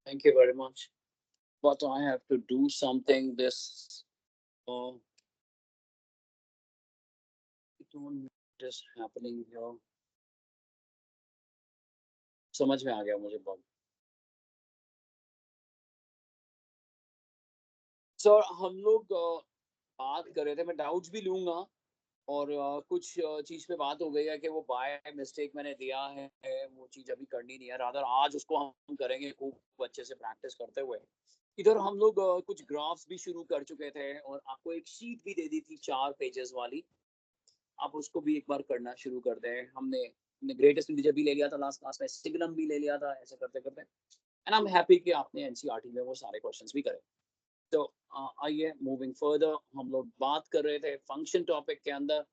Thank you very much. But I have to do something. This I don't know what is happening here. समझ में आ गया मुझे बहुत. Sir हम लोग बात कर रहे थे, मैं डाउट्स भी लूंगा. और कुछ चीज पे बात हो गई है कि वो बाय मिस्टेक मैंने दिया है, वो चीज अभी करनी नहीं है. रादर आज उसको हम करेंगे खूब अच्छे से प्रैक्टिस करते हुए. इधर हम लोग कुछ ग्राफ्स भी शुरू कर चुके थे और आपको एक शीट भी दे दी थी 4 पेजेस वाली. आप उसको भी एक बार करना शुरू कर दें. हमने ग्रेटेस्ट इंटीजर भी ले लिया था लास्ट क्लास में, सिग्नम भी ले लिया था, ऐसे करते करते. एंड आई एम हैप्पी कि आपने एनसीईआरटी में वो सारे क्वेश्चंस भी करे. तो आइए मूविंग फर्दर, हम लोग बात कर रहे थे फंक्शन टॉपिक के अंदर.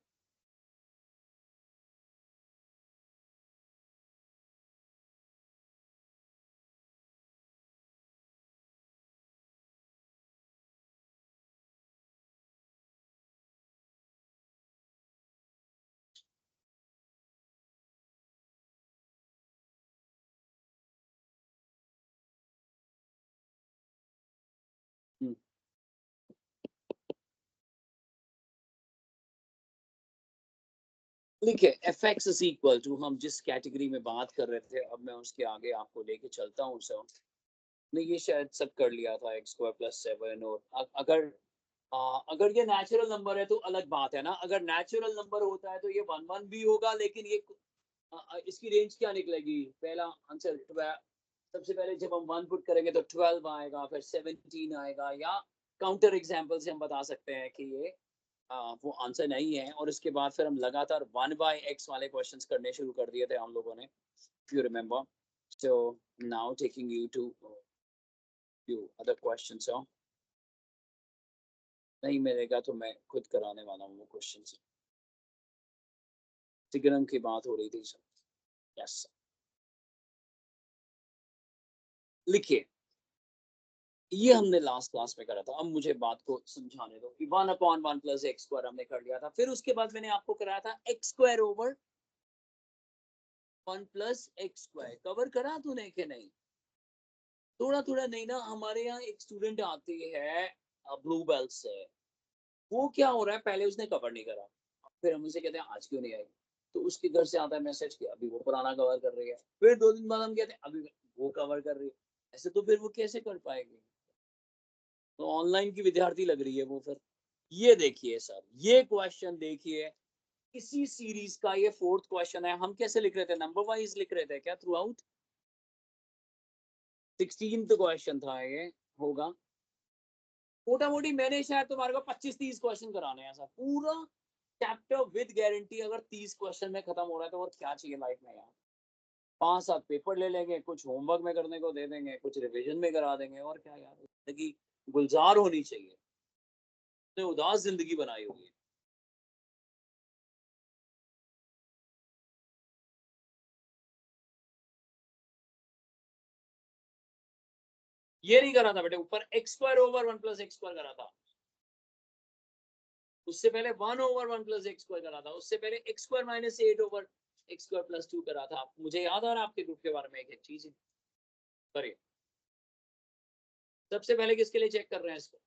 देखिए F X is equal to, हम जिस कैटेगरी में बात कर रहे थे, अब मैं उसके आगे आपको लेके चलता हूँ. सर ने ये शायद सब कर लिया था, एक्स स्क्वायर प्लस 7. और अगर ये नेचुरल नंबर है तो अलग बात है ना. अगर नेचुरल नंबर होता है तो ये 1 1 भी होगा, लेकिन ये इसकी रेंज क्या निकलेगी? पहला आंसर 12. सबसे पहले जब हम 1 पुट करेंगे तो 12 आएगा, फिर 17 आएगा. या काउंटर एग्जाम्पल से हम बता सकते हैं कि ये वो आंसर नहीं है. और इसके बाद फिर हम लगातार 1/x वाले क्वेश्चंस करने शुरू कर दिए थे हम लोगों ने, if you remember. So now taking you to few other questions. नहीं मिलेगा तो मैं खुद कराने वाला हूँ वो क्वेश्चंस. तिगरम की बात हो रही थी सर. यस. लिखिए, ये हमने लास्ट क्लास में करा था. अब मुझे बात को समझाने दो कि 1/1 प्लस एक्स स्क्वायर हमने कर लिया था. फिर उसके बाद मैंने आपको कराया था x square over 1 plus x square. Cover करा तूने कि नहीं? थोड़ा थोड़ा नहीं ना. हमारे यहाँ एक स्टूडेंट आती है ब्लू बेल्ट से. वो क्या हो रहा है, पहले उसने कवर नहीं करा, फिर हम उसे कहते हैं आज क्यों नहीं आई. तो उसके घर से आता है मैसेज कि अभी वो पुराना कवर कर रही है. फिर 2 दिन बाद हम कहते हैं अभी वो कवर कर रही है. ऐसे तो फिर वो कैसे कर पाएगी? तो ऑनलाइन की विद्यार्थी लग रही है वो फिर. ये देखिए सर, ये क्वेश्चन देखिए, इसी सीरीज का ये 4th क्वेश्चन है. हम कैसे लिख रहे थे? नंबर वाइज लिख रहे थे क्या थ्रू आउट? 16th क्वेश्चन था ये, होगा मोटा मोटी. मैंने शायद तुम्हारे को 25 30 क्वेश्चन कराने हैं सर, पूरा चैप्टर विद गारंटी. अगर 30 क्वेश्चन में खत्म हो रहा है तो और क्या चाहिए लाइफ में यार. 5 7 पेपर ले लेंगे, कुछ होमवर्क में करने को दे देंगे, कुछ रिवीजन में करा देंगे, और क्या यार. जिंदगी गुलजार होनी चाहिए. तो उदास जिंदगी बनाई हुई है. ये नहीं करा था बेटे, ऊपर x square over 1 plus x square करा था. उससे पहले 1/1 प्लस एक्स स्क्वायर करा था. उससे पहले x square minus 8 over x square plus 2 करा था. मुझे याद आ रहा है आपके ग्रुप के बारे में एक एक चीज. करिए. सबसे पहले किसके लिए चेक कर रहे हैं इसको?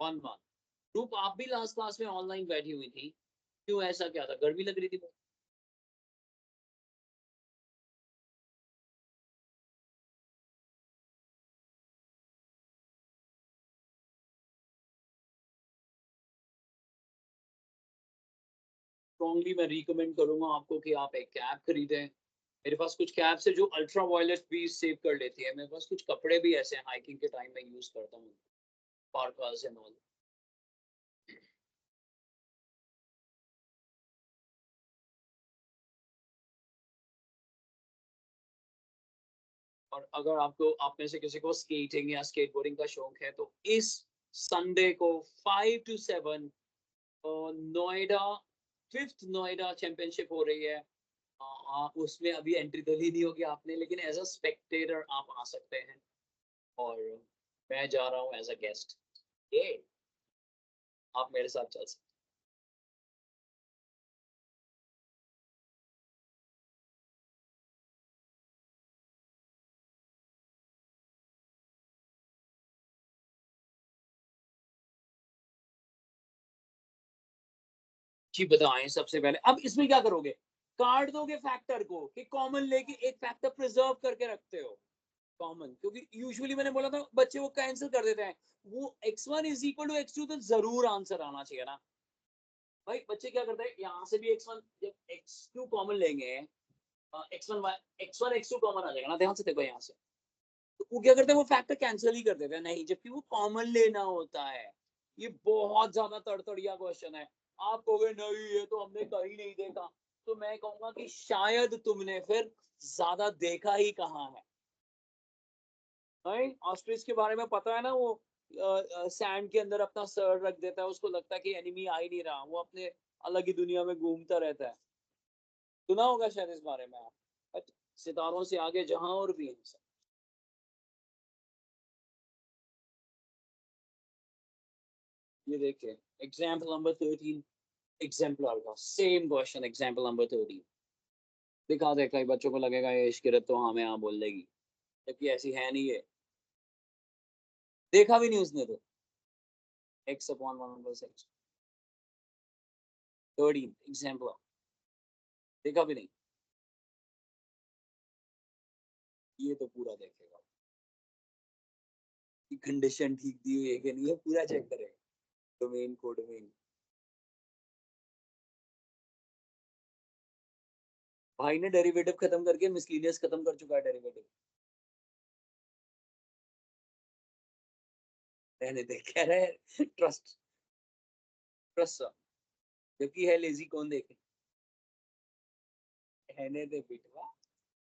1 1. ग्रुप आप भी लास्ट क्लास में ऑनलाइन बैठी हुई थी, क्यों ऐसा क्या था? गर्मी लग रही थी? स्ट्रॉन्गली मैं रिकमेंड करूंगा आपको कि आप एक कैप खरीदें. मेरे पास कुछ कैप्स है जो अल्ट्रा वायलेट भी सेव कर लेती है. मेरे पास कुछ कपड़े भी ऐसे हैं हाइकिंग के टाइम में यूज करता हूँ, पार्कास एंड ऑल. और अगर आपको, आप में से किसी को स्केटिंग या स्केटबोर्डिंग का शौक है, तो इस संडे को 5 to 7 Noida, 5th Noida championship हो रही है. उसमें अभी एंट्री तो ली नहीं होगी आपने, लेकिन एज अ स्पेक्टेटर आप आ सकते हैं. और मैं जा रहा हूँ एज अ गेस्ट. ये आप मेरे साथ चल सकते जी बताएं सबसे पहले। अब इसमें क्या करोगे, काट दोगे फैक्टर को कि कॉमन लेके एक फैक्टर प्रिजर्व करके रखते हो कॉमन, क्योंकि यूजुअली मैंने बोला था बच्चे वो कैंसिल कर देते हैं। वो x1 is equal to x2 तो जरूर आंसर आना चाहिए ना भाई। बच्चे क्या करते हैं, यहाँ से भी x1 जब x2 कॉमन लेंगे, x1 x2 कॉमन आ जाएगा ना, ध्यान से देखो यहाँ से। तो वो क्या करते हैं, वो फैक्टर कैंसिल ही कर देते हैं, नहीं जबकि वो कॉमन लेना होता है। ये बहुत ज्यादा तड़तड़िया क्वेश्चन है। आप कहोगे नहीं ये तो हमने कहीं नहीं देखा, तो मैं कहूंगा कि शायद तुमने फिर ज्यादा देखा ही कहाँ है। नहीं, ऑस्ट्रिच के बारे में पता है ना, वो सैंड के अंदर अपना सर रख देता है, उसको लगता है कि एनिमी आ ही नहीं रहा, वो अपने अलग ही दुनिया में घूमता रहता है। सुना होगा शायद इस बारे में आप। अच्छा, सितारों से आगे जहां और भी है सब। ये देखिए एग्जाम्पल नंबर 13, एग्जाम्पलर का सेम क्वेश्चन, एग्जाम्पल नंबर 13। दिखा दे, कई बच्चों को लगेगा ये इश्किरत तो हमें यहाँ बोल देगी, जबकि ऐसी है नहीं है, देखा भी नहीं उसने तो। एक्स अपॉन 1/6, 13 एग्जाम्पल, देखा भी नहीं। ये तो पूरा देखेगा कि कंडीशन ठीक दी हुई है कि नहीं, है पूरा चेक करेगा। डोमेन को डोमेन, भाई ने डेरिवेटिव खत्म करके मिसलिनियस खत्म कर चुका है डेरिवेटिव। रहने दे, कह रहे हैं ट्रस्ट, ट्रस्ट, जबकि है लेजी कौन देखे। रहने दे बिटवा,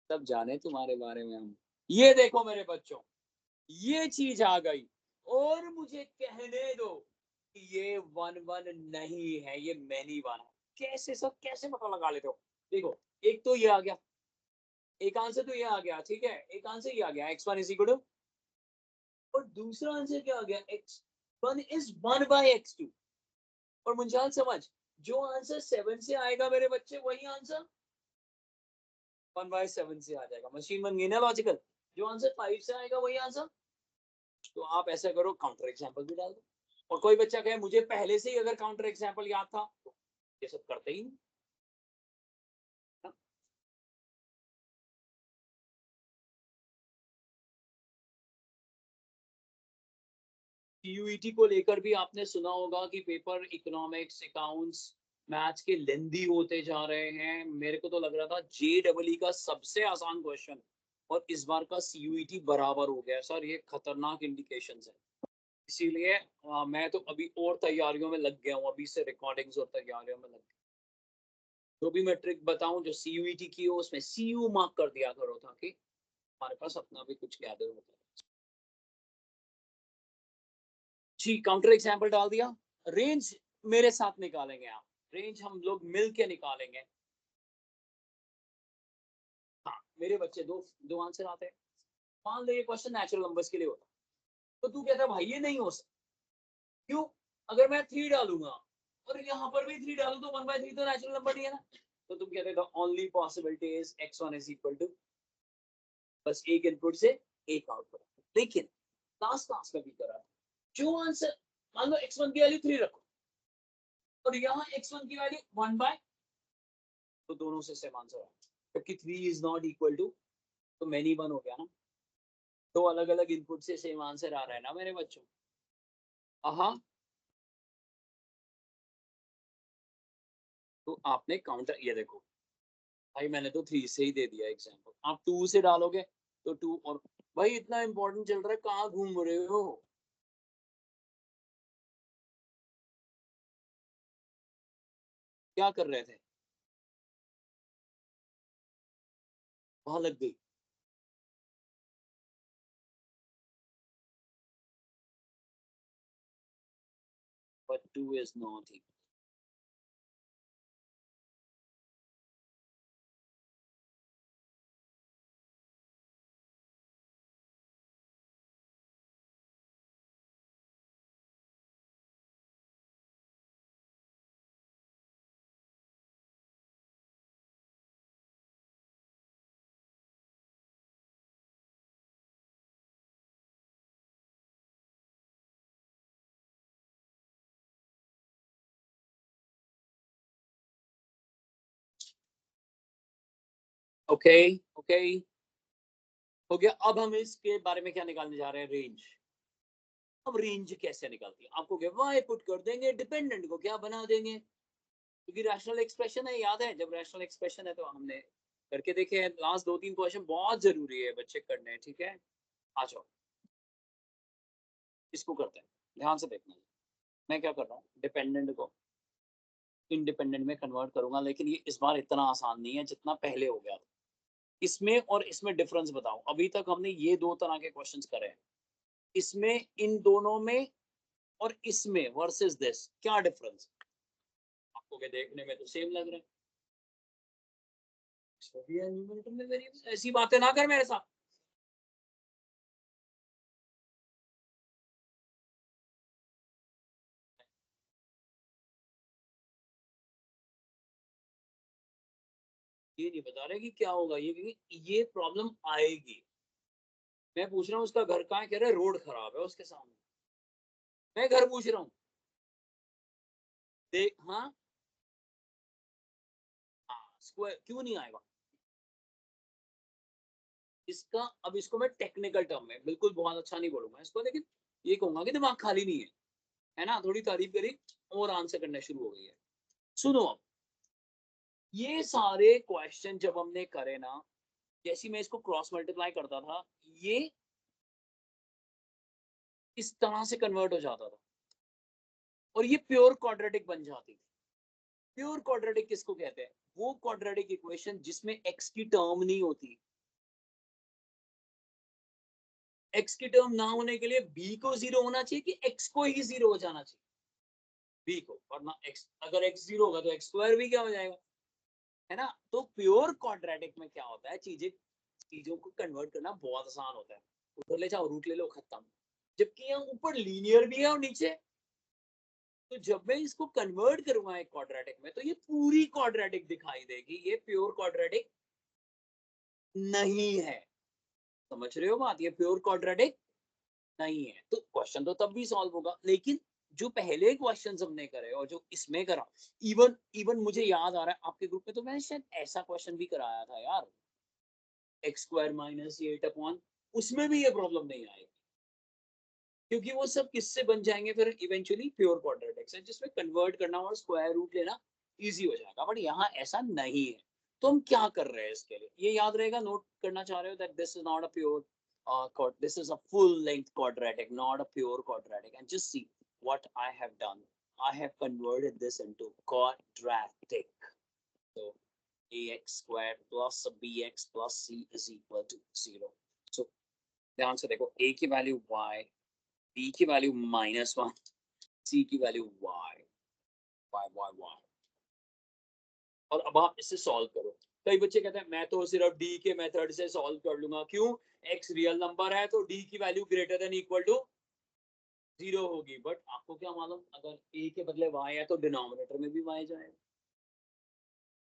सब जाने तुम्हारे बारे में हम। ये देखो मेरे बच्चों, ये चीज आ गई, और मुझे कहने दो कि ये 1 1 नहीं है, ये मैनी वन है। कैसे सब कैसे पता लगा लेते हो। देखो, एक तो ये आ गया, एक आंसर तो ये आ गया, ठीक है, एक आंसर ये आ गया x1 इज इक्वल टू, और दूसरा आंसर क्या आ गया, x1 इज 1/x2। और मुंजाल समझ, जो आंसर 7 से आएगा मेरे बच्चे, वही आंसर 1/7 से आ जाएगा। मशीन बन गई ना लॉजिकल। जो आंसर 5 से आएगा वही आंसर। तो आप ऐसा करो, काउंटर एग्जाम्पल भी डाल दो। और कोई बच्चा कहे मुझे पहले से ही अगर काउंटर एग्जाम्पल याद था, तो ये सब करते ही नहीं। सीयूईटी को लेकर भी आपने सुना होगा कि पेपर इकोनॉमिक्स, अकाउंट्स, मैथ्स के लेंदी होते जा रहे हैं। मेरे को तो लग रहा था जेडब्ल्यू का सबसे आसान क्वेश्चन, और इस बार का सीयूईटी बराबर हो गया सर, ये खतरनाक इंडिकेशन है। इसीलिए मैं तो अभी और तैयारियों में लग गया हूँ, अभी से रिकॉर्डिंग्स और तैयारियों में लग गया। जो भी मैं ट्रिक बताऊं जो सीयूईटी की हो, उसमें सीयू मार्क कर दिया करो, ताकि हमारे पास अपना भी कुछ गैदर होता है। जी, काउंटर एग्जाम्पल डाल दिया। रेंज मेरे साथ निकालेंगे आप, रेंज हम लोग मिल के निकालेंगे। हाँ, मेरे बच्चे दो दो आंसर आते हैं। मान लो ये क्वेश्चन नेचुरल नंबर्स के लिए होता, तो तू कहता भाई ये नहीं हो सकता, क्यों। अगर मैं 3 डालूंगा और यहाँ पर भी 3 डालू, तो 1/3 तो नेचुरल नंबर नहीं है ना। तो तुम कहते the only possibility is x1 is equal to, बस एक इनपुट से एक आउटपुट। लेकिन लास्ट क्लास में भी करा, जो आंसर, मान लो x1 की वैल्यू 3 रखो, और यहाँ x1 की वैल्यू 1/, तो दोनों से सेम आंसर है। जबकि 3 इज नॉट इक्वल टू, तो मैनी वन हो गया ना। तो अलग अलग इनपुट से सेम आंसर आ रहा है ना मेरे बच्चों। हाँ, तो आपने काउंटर, ये देखो भाई, मैंने तो 3 से ही दे दिया एग्जाम्पल, आप 2 से डालोगे तो 2, और भाई इतना इंपॉर्टेंट चल रहा है, कहाँ घूम रहे हो, क्या कर रहे थे, वहां लग गई। But 2 is not okay okay हो गया। अब हम इसके बारे में क्या निकालने जा रहे हैं, रेंज। अब रेंज कैसे निकालती है, आपको क्या वाई पुट कर देंगे, डिपेंडेंट को क्या बना देंगे, क्योंकि रैशनल एक्सप्रेशन है, याद है जब रैशनल एक्सप्रेशन है तो हमने करके देखे हैं। लास्ट 2-3 क्वेश्चन बहुत जरूरी है बच्चे करने, ठीक है। आ जाओ इसको करते हैं, ध्यान से देखना। मैं क्या कर रहा हूँ, डिपेंडेंट को इंडिपेंडेंट में कन्वर्ट करूंगा, लेकिन ये इस बार इतना आसान नहीं है जितना पहले हो गया था। इसमें और इसमें डिफरेंस बताओ। अभी तक हमने ये 2 तरह के क्वेश्चंस करे हैं, इसमें, इन दोनों में और इसमें वर्सेस दिस, क्या डिफरेंस आपको क्या देखने में तो सेम लग रहा है। न्यूमरेटर में वेरिएबल, ऐसी बातें ना कर मेरे साथ। ये नहीं बता रहे कि क्या होगा, ये प्रॉब्लम आएगी। मैं पूछ रहा हूँ उसका घर कहाँ है, कह रहे रोड खराब है उसके सामने। मैं घर पूछ रहा हूँ, देख हाँ। हाँ स्क्वायर क्यों नहीं आएगा इसका। अब इसको मैं टेक्निकल टर्म में बिल्कुल बहुत अच्छा नहीं बोलूंगा इसको, लेकिन ये कहूंगा कि दिमाग खाली नहीं है ना। थोड़ी तारीफ करी और आंसर करना शुरू हो गई है। सुनो अब, ये सारे क्वेश्चन जब हमने करे ना, जैसे मैं इसको क्रॉस मल्टीप्लाई करता था, ये इस तरह से कन्वर्ट हो जाता था और ये प्योर क्वाड्रेटिक बन जाती थी। प्योर क्वाड्रेटिक किसको कहते हैं, वो क्वाड्रेटिक इक्वेशन जिसमें एक्स की टर्म नहीं होती। एक्स की टर्म ना होने के लिए बी को 0 होना चाहिए कि एक्स को ही 0 हो जाना चाहिए, बी को, वरना एक्स, अगर एक्स 0 होगा तो एक्स स्क्वायर भी क्या हो जाएगा, है ना। तो प्योर क्वाड्रेटिक में क्या होता है, चीजों को कन्वर्ट करना बहुत आसान होता है। ऊपर ले जाओ, रूट ले लो, खत्म। जबकि यहाँ ऊपर लीनियर भी है और नीचे, तो जब मैं इसको कन्वर्ट करूंगा एक क्वाड्रेटिक में, तो ये पूरी क्वाड्रेटिक दिखाई देगी, ये प्योर क्वाड्रेटिक नहीं है। समझ रहे हो बात, ये प्योर क्वाड्रेटिक नहीं है। तो क्वेश्चन तो तब भी सॉल्व होगा, लेकिन जो पहले क्वेश्चन हमने करे और जो इसमें करा, इवन इवन मुझे याद आ रहा है आपके ग्रुप में तो मैंने शायद ऐसा क्वेश्चन भी कराया था यार, एक्स स्क्वायर माइनस 8 उसमें भी ये प्रॉब्लम नहीं आएगी, क्योंकि वो सब किससे बन जाएंगे फिर इवेंचुअली, प्योर क्वाड्रेटिक्स है, जिसमें कन्वर्ट करना और स्क्वायर रूट लेना इजी हो जाएगा। बट यहाँ ऐसा नहीं है। तो हम क्या कर रहे हैं इसके लिए, ये याद रहेगा, नोट करना चाह रहे हो that this is not a pure this is a full length quadratic, not a pure quadratic. And just see what I have done. I have converted this into quadratic. So ax squared plus bx plus c is equal to 0. So ध्यान से देखो, a की value y, b की value -1, c की value y, y। और अब आप इसे सॉल्व करो। कई बच्चे कहते हैं मैं तो सिर्फ d के मेथड से सॉल्व कर लूंगा, क्यों, x रियल नंबर है तो d की value greater than equal to 0 होगी। बट आपको क्या मालूम, अगर a के बदले y है तो डिनोमिनेटर में भी y जाएगा।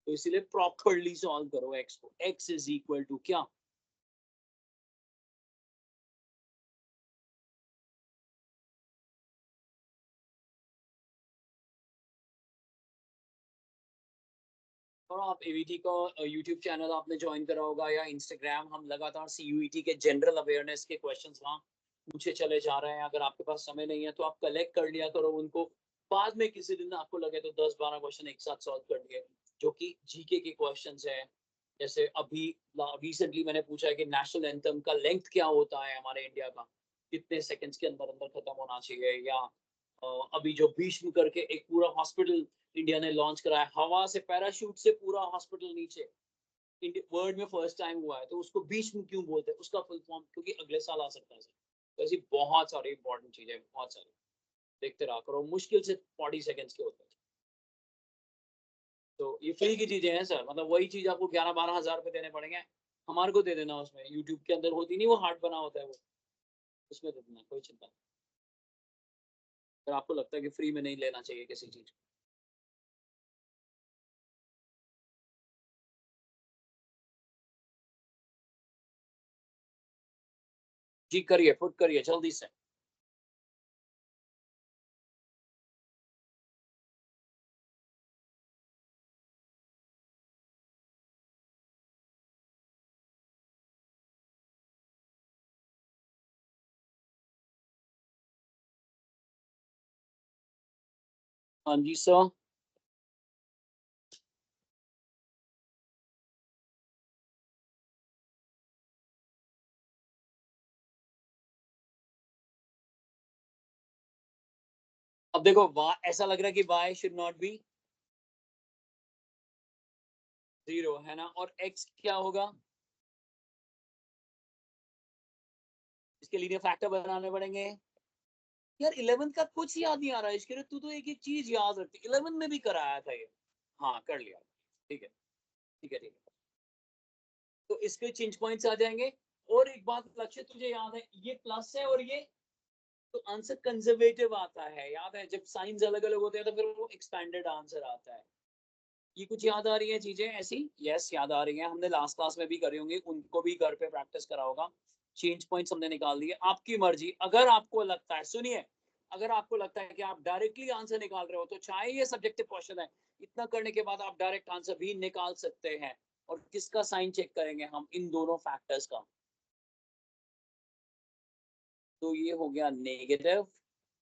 तो इसीलिए प्रॉपरली सॉल्व करो x को। x इज इक्वल टू क्या, और आप एवीटी का यूट्यूब चैनल आपने ज्वाइन करा होगा या इंस्टाग्राम, हम लगातार सीयूईटी के जनरल अवेयरनेस के क्वेश्चंस वहाँ पूछे चले जा रहे हैं। अगर आपके पास समय नहीं है तो आप कलेक्ट कर लिया करो उनको, बाद में किसी दिन आपको लगे तो 10-12 क्वेश्चन एक साथ सॉल्व कर लिए, जो कि जीके के क्वेश्चंस है। जैसे अभी रिसेंटली मैंने पूछा है कि नेशनल एंथम का लेंथ क्या होता है हमारे इंडिया का, कितने सेकंड्स के अंदर अंदर खत्म होना चाहिए। या अभी जो भीष्म करके एक पूरा हॉस्पिटल इंडिया ने लॉन्च करा है, हवा से पैराशूट से पूरा हॉस्पिटल नीचे, वर्ल्ड में फर्स्ट टाइम हुआ है, तो उसको भीष्म क्यों बोलते हैं, उसका फुल फॉर्म, क्योंकि अगले साल आ सकता है। तो ऐसी बहुत सारी इंपॉर्टेंट चीजें, बहुत सारी, देखते रहा करो, मुश्किल से 40 सेकंड्स के होते हैं। तो ये फ्री की चीजें हैं सर, मतलब वही चीज आपको 11-12 हजार रुपए देने पड़ेंगे, हमारे को दे देना। उसमें यूट्यूब के अंदर होती नहीं, वो हार्ड बना होता है वो, उसमें दे देना, कोई चिंता नहीं। अगर आपको लगता है कि फ्री में नहीं लेना चाहिए किसी चीज को। जी करिए, फुट करिए जल्दी से। हाँ जी सर। अब देखो ऐसा लग रहा है कि y शुड नॉट बी 0 है ना, और x क्या होगा, इसके लीनियर फैक्टर बनाने पड़ेंगे। यार 11th का कुछ याद नहीं आ रहा है, इसके लिए तू तो एक एक चीज याद रखती, 11th में भी कराया था ये। हाँ कर लिया, ठीक है ठीक है ठीक है। तो इसके चेंज पॉइंट्स आ जाएंगे। और एक बात लक्ष्य तुझे याद है, ये प्लस है और ये, तो आंसर कंजर्वेटिव आता है, याद है जब साइंस अलग अलग होते हैं तो फिर वो एक्सपेंडेड आंसर आता है। ये कुछ याद आ रही है चीजें ऐसी? यस याद आ रही हैं, हमने लास्ट क्लास में भी करी होंगी, उनको भी घर पे प्रैक्टिस करा होगा। चेंज पॉइंट्स हमने निकाल दिए, आपकी मर्जी। अगर आपको लगता है, सुनिए, अगर आपको लगता है कि आप डायरेक्टली आंसर निकाल रहे हो तो चाहे ये सब्जेक्टिव क्वेश्चन है, इतना करने के बाद आप डायरेक्ट आंसर भी निकाल सकते हैं। और किसका साइन चेक करेंगे हम, इन दोनों फैक्टर्स का। तो ये हो गया नेगेटिव,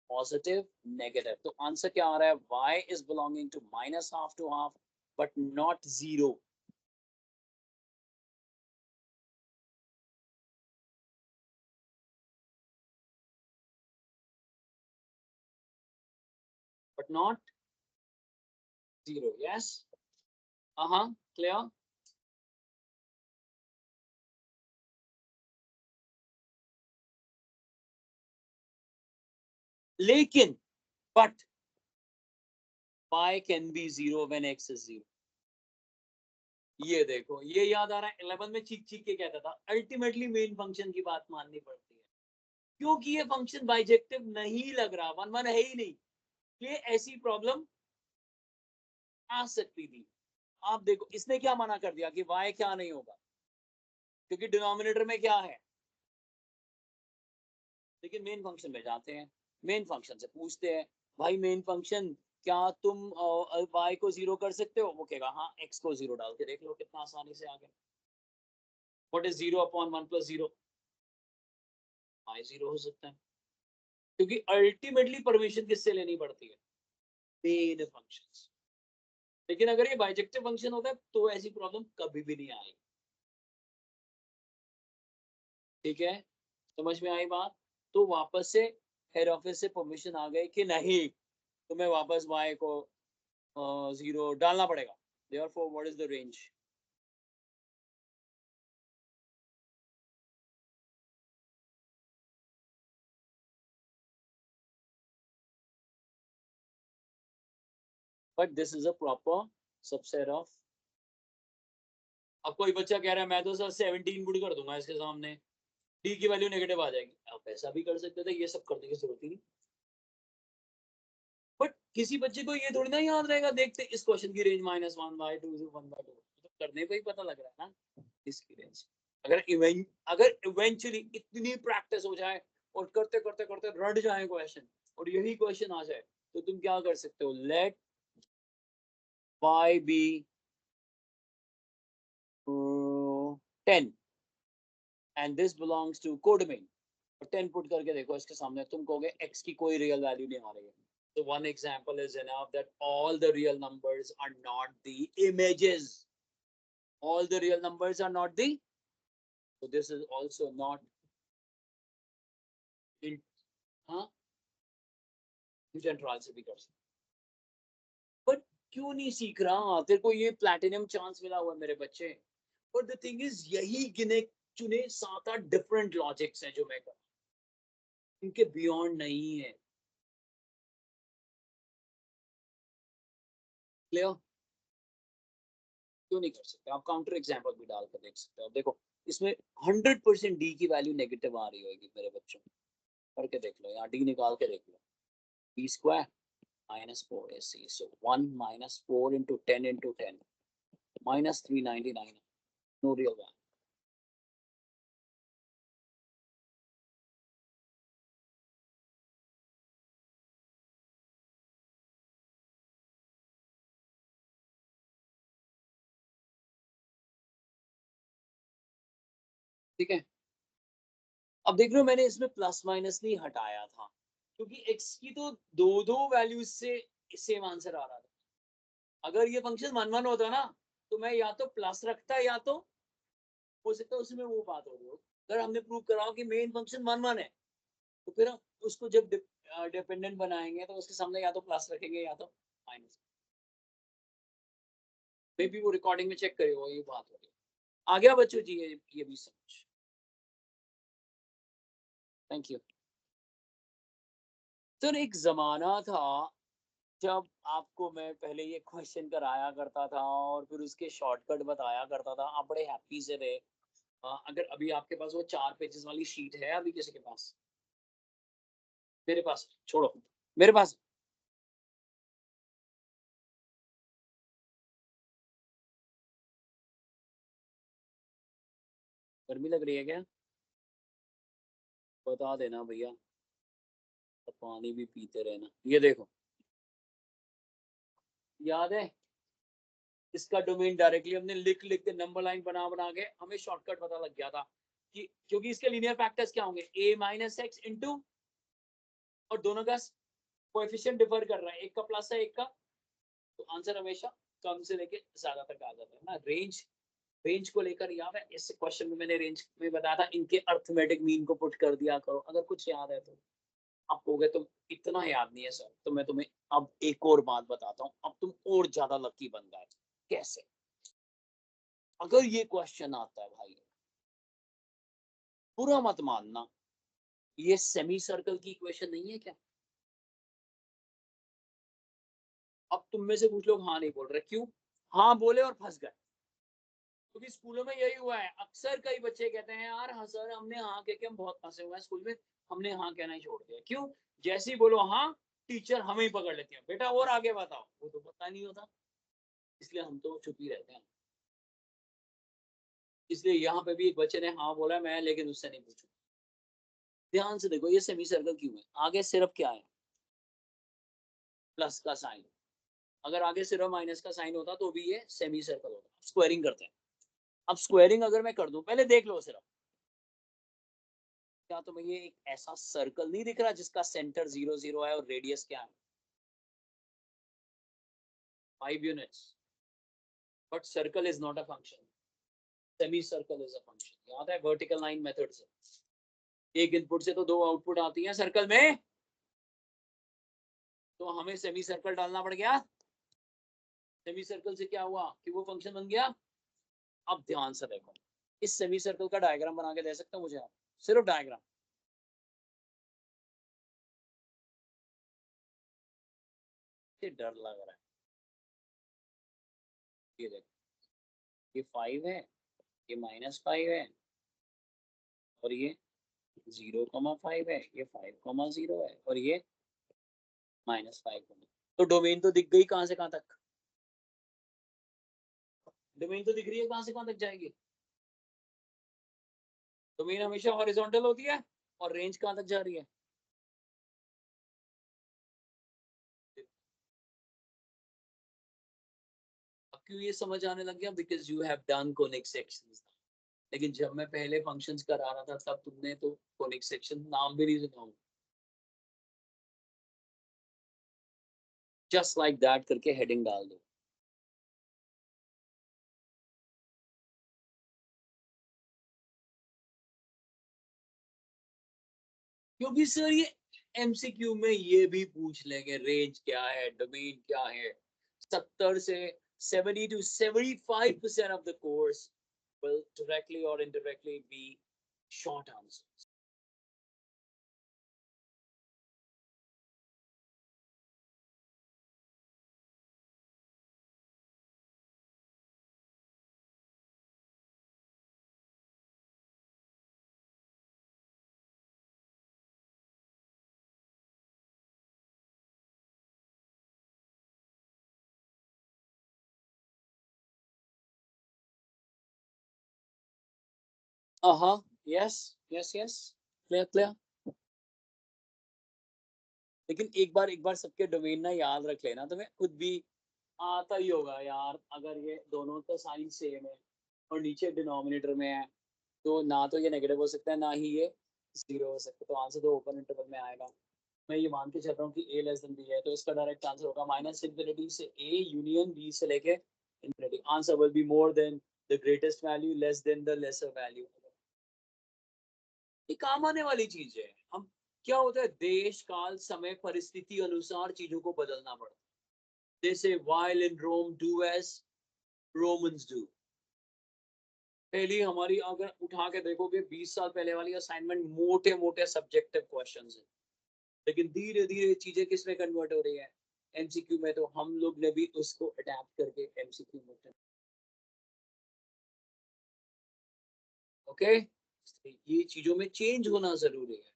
पॉजिटिव, नेगेटिव। तो आंसर क्या आ रहा है, y is belonging to minus half to half but not zero. But not zero, yes. हाँ क्लियर। लेकिन but y can be zero when x is zero. ये देखो, ये याद आ रहा है, 11 में चीख चीख के कहता था अल्टीमेटली मेन फंक्शन की बात माननी पड़ती है, क्योंकि ये फंक्शन बाइजेक्टिव नहीं लग रहा, वन वन है ही नहीं। ये ऐसी प्रॉब्लम आ सकती थी। आप देखो इसने क्या मना कर दिया कि y क्या नहीं होगा, क्योंकि डिनोमिनेटर में क्या है। लेकिन मेन फंक्शन में जाते हैं, मेन फंक्शन से पूछते हैं, भाई मेन फंक्शन क्या तुम y को जीरो कर सकते हो, वो कहेगा हाँ, x को जीरो डाल के देख लो, कितना आसानी से आ गया। What is zero upon one plus zero, y zero हो सकता है, क्योंकि अल्टीमेटली परमिशन किससे लेनी पड़ती है, मेन फंक्शन। लेकिन अगर ये बाइजेक्टिव फंक्शन होता है तो ऐसी प्रॉब्लम कभी भी नहीं आएगी। ठीक है, समझ में आई बात? तो वापस से हेड ऑफिस से परमिशन आ गई कि नहीं, तुम्हें वापस y को जीरो डालना पड़ेगा। Therefore, what is the range? But this is a proper subset of। अब कोई बच्चा कह रहा है मैं तो सर 17 पुट कर दूंगा इसके सामने, d की वैल्यू नेगेटिव आ जाएगी। आप ऐसा भी कर सकते थे, ये सब करने की जरूरत ही नहीं। बट किसी बच्चे को ये थोड़ी ना याद रहेगा, देखते इस क्वेश्चन की रेंज -1/2 से 1/2, तो करने को ही पता लग रहा है ना इसकी रेंज। अगर इवेंचुअली इतनी प्रैक्टिस हो जाए और करते करते करते रट जाए क्वेश्चन, और यही क्वेश्चन आ जाए, तो तुम क्या कर सकते हो, लेट y be 10 and this belongs to codomain. और 10 पुट करके देखो इसके सामने, तुम कहोगे x की कोई रियल वैल्यू नहीं आ रही है। So one example is enough that all the real numbers are not the images. All the real numbers are not the. So this is also not in. हाँ, ट्रायल से भी कर सकते, बट क्यों नहीं सीख रहा? तेरे को ये प्लैटिनम चांस मिला हुआ है मेरे बच्चे। और द थिंग इज, यही गिने चुने 7-8 डिफरेंट लॉजिक्स हैं जो मैं कर, इनके बियॉन्ड नहीं है। क्लियर? क्यों नहीं कर सकते? आप काउंटर एग्जाम्पल भी डाल कर देख सकते हो। देखो इसमें 100% डी की वैल्यू नेगेटिव आ रही होगी मेरे बच्चों, करके देख लो, यहाँ डी निकाल के देख लो। D square -4ac, so 1 - 4 into 10 into 10 -399, no real value। ठीक है, अब देख रहे हो मैंने इसमें प्लस माइनस नहीं हटाया था, क्योंकि x की तो दो दो वैल्यूज से सेम आंसर आ रहा था। अगर ये फंक्शन 1 1 होता ना तो मैं या तो प्लस रखता या तो हो सकता है उसमें वो बात हो रही हो। अगर हमने प्रूव कराओ कि मेन फंक्शन 1 1 है तो फिर हम उसको जब डिपेंडेंट बनाएंगे तो उसके सामने या तो प्लस रखेंगे या तो माइनस। मे बी वो रिकॉर्डिंग में चेक करेगा ये बात हो रही है। आ गया बच्चों जी ये भी समझ। Thank you. तो एक जमाना था जब आपको मैं पहले ये क्वेश्चन कराया करता था और फिर उसके शॉर्टकट बताया करता था, आप बड़े हैप्पी से थे। अगर अभी आपके पास वो 4 पेजेस वाली शीट है अभी किसी के पास? मेरे पास छोड़ो, मेरे पास गर्मी लग रही है क्या? बता देना भैया, तो पानी भी पीते रहना। ये देखो, याद है इसका डोमेन डायरेक्टली हमने लिख लिख के नंबर लाइन बना बना के हमें शॉर्टकट पता लग गया था कि क्योंकि इसके लीनियर फैक्टर्स क्या होंगे, a माइनस एक्स इंटू, और दोनों का कोएफिशिएंट डिफर कर रहा है, एक का प्लस है एक का, तो आंसर हमेशा कम से लेके ज्यादा तक आ जाता है ना। रेंज, रेंज को लेकर याद है इस क्वेश्चन में मैंने रेंज में बताया था इनके अर्थमेटिक मीन को पुट कर दिया करो, अगर कुछ याद है तो। आप कहोगे तुम इतना याद नहीं है सर, तो मैं तुम्हें अब एक और बात बताता हूँ, अब तुम और ज्यादा लकी बन गए। कैसे? अगर ये क्वेश्चन आता है भाई, पूरा मत मानना, ये सेमी सर्कल की इक्वेशन नहीं है क्या? अब तुम में से कुछ लोग हाँ नहीं बोल रहे, क्यों? हाँ बोले और फंस गए। क्योंकि स्कूलों में यही हुआ है, अक्सर कई बच्चे कहते हैं यार हाँ सर हमने हाँ कह के हम बहुत फंसे हुए हैं स्कूल में, हमने हाँ कहना ही छोड़ दिया। क्यों? जैसे ही बोलो हाँ, टीचर हमें ही पकड़ लेती है, बेटा और आगे बताओ, वो तो पता नहीं होता, इसलिए हम तो चुप ही रहते हैं। इसलिए यहाँ पे भी एक बच्चे ने हाँ बोला, मैं लेकिन उससे नहीं पूछू। ध्यान से देखो ये सेमी सर्कल क्यों है, आगे सिर्फ क्या है, प्लस का साइन। अगर आगे सिर्फ माइनस का साइन होता तो भी ये सेमी सर्कल होता। स्क्वायरिंग करते हैं। अब स्क्वायरिंग अगर मैं कर दूं, पहले देख लो सिर्फ, क्या तुम्हें ये एक ऐसा सर्कल नहीं दिख रहा जिसका सेंटर 0 0 है और रेडियस क्या है, 5 units? But circle is not a function, semi circle is a function. याद है वर्टिकल लाइन मेथड से, एक इनपुट से तो दो आउटपुट आती है सर्कल में, तो हमें सेमी सर्कल डालना पड़ गया। सेमी सर्कल से क्या हुआ कि वो फंक्शन बन गया। अब ध्यान से देखो, इस सेमी सर्कल का डायग्राम बना के दे सकते हो मुझे आप? सिर्फ डायग्राम। डर लग रहा है, ये देखो, ये 5 है, ये -5 है, और ये 0,5 है, ये 5,0 है, और ये -5। तो डोमेन तो दिख गई कहां से कहां तक, डोमेन तो दिख रही है कहां से कहां तक जाएगी। डोमेन हमेशा हॉरिजॉन्टल होती है और रेंज कहां तक जा रही है। अब क्यों ये समझ आने लग गया, because you have done conic sections. लेकिन जब मैं पहले फंक्शंस करा रहा था तब तुमने तो कोनिक सेक्शन नाम भी नहीं सुना। जस्ट लाइक दैट करके हेडिंग डाल दो। क्योंकि सर ये एमसीक्यू में ये भी पूछ लेंगे रेंज क्या है, डोमेन क्या है। 70 से 70 to 75% of the course will directly or indirectly be short answers. हाँ, yes yes yes, clear clear. लेकिन एक बार सबके डोमेन ना याद रख लेना, तुम्हें खुद भी आता ही होगा यार। अगर ये दोनों का साइन सेम है और नीचे डिनोमिनेटर में है, तो ना तो ये नेगेटिव हो सकता है ना ही ये जीरो हो सकता है, तो आंसर तो ओपन इंटरवल में आएगा। मैं ये मान के चल रहा हूँ कि a लेस देन b है, तो इसका डायरेक्ट आंसर होगा माइनस इंफिनिटी से a यूनियन b से लेके infinity. Answer will be more than the greatest value less than the lesser value. ये काम आने वाली चीज है। हम क्या होता है, देश काल समय परिस्थिति अनुसार चीजों को बदलना पड़ता है। जैसे while in Rome do as Romans do। पहली हमारी अगर उठा के देखोगे 20 साल पहले वाली असाइनमेंट मोटे मोटे सब्जेक्टिव क्वेश्चंस है, लेकिन धीरे धीरे चीजें किस में कन्वर्ट हो रही है, एमसीक्यू में। तो हम लोग ने भी उसको अडेप्ट करके एमसीक्यू में। ओके, ये चीजों में चेंज होना जरूरी है।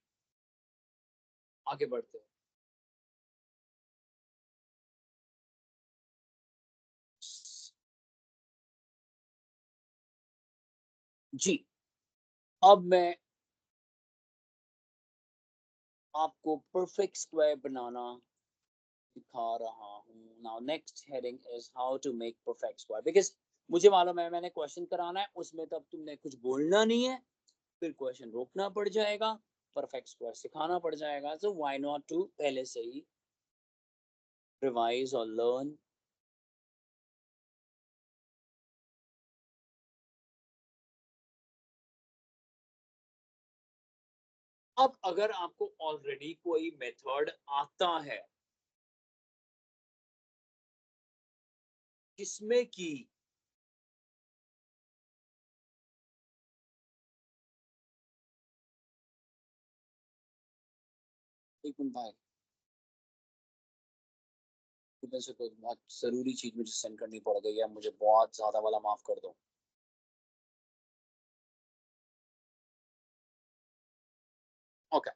आगे बढ़ते हैं। जी, अब मैं आपको परफेक्ट स्क्वायर बनाना दिखा रहा हूँ। Now next heading is how to make perfect square. Because मुझे मालूम है मैंने क्वेश्चन कराना है, उसमें तब तुमने कुछ बोलना नहीं है, फिर क्वेश्चन रोकना पड़ जाएगा, परफेक्ट स्क्वायर सिखाना पड़ जाएगा। सो व्हाई नॉट टू पहले से ही रिवाइज और लर्न। अब अगर आपको ऑलरेडी कोई मेथड आता है जिसमें कि एक मिनट भाई, से कोई बहुत जरूरी चीज मुझे सेंड करनी पड़ गई है, मुझे बहुत ज्यादा वाला माफ कर दो। Okay,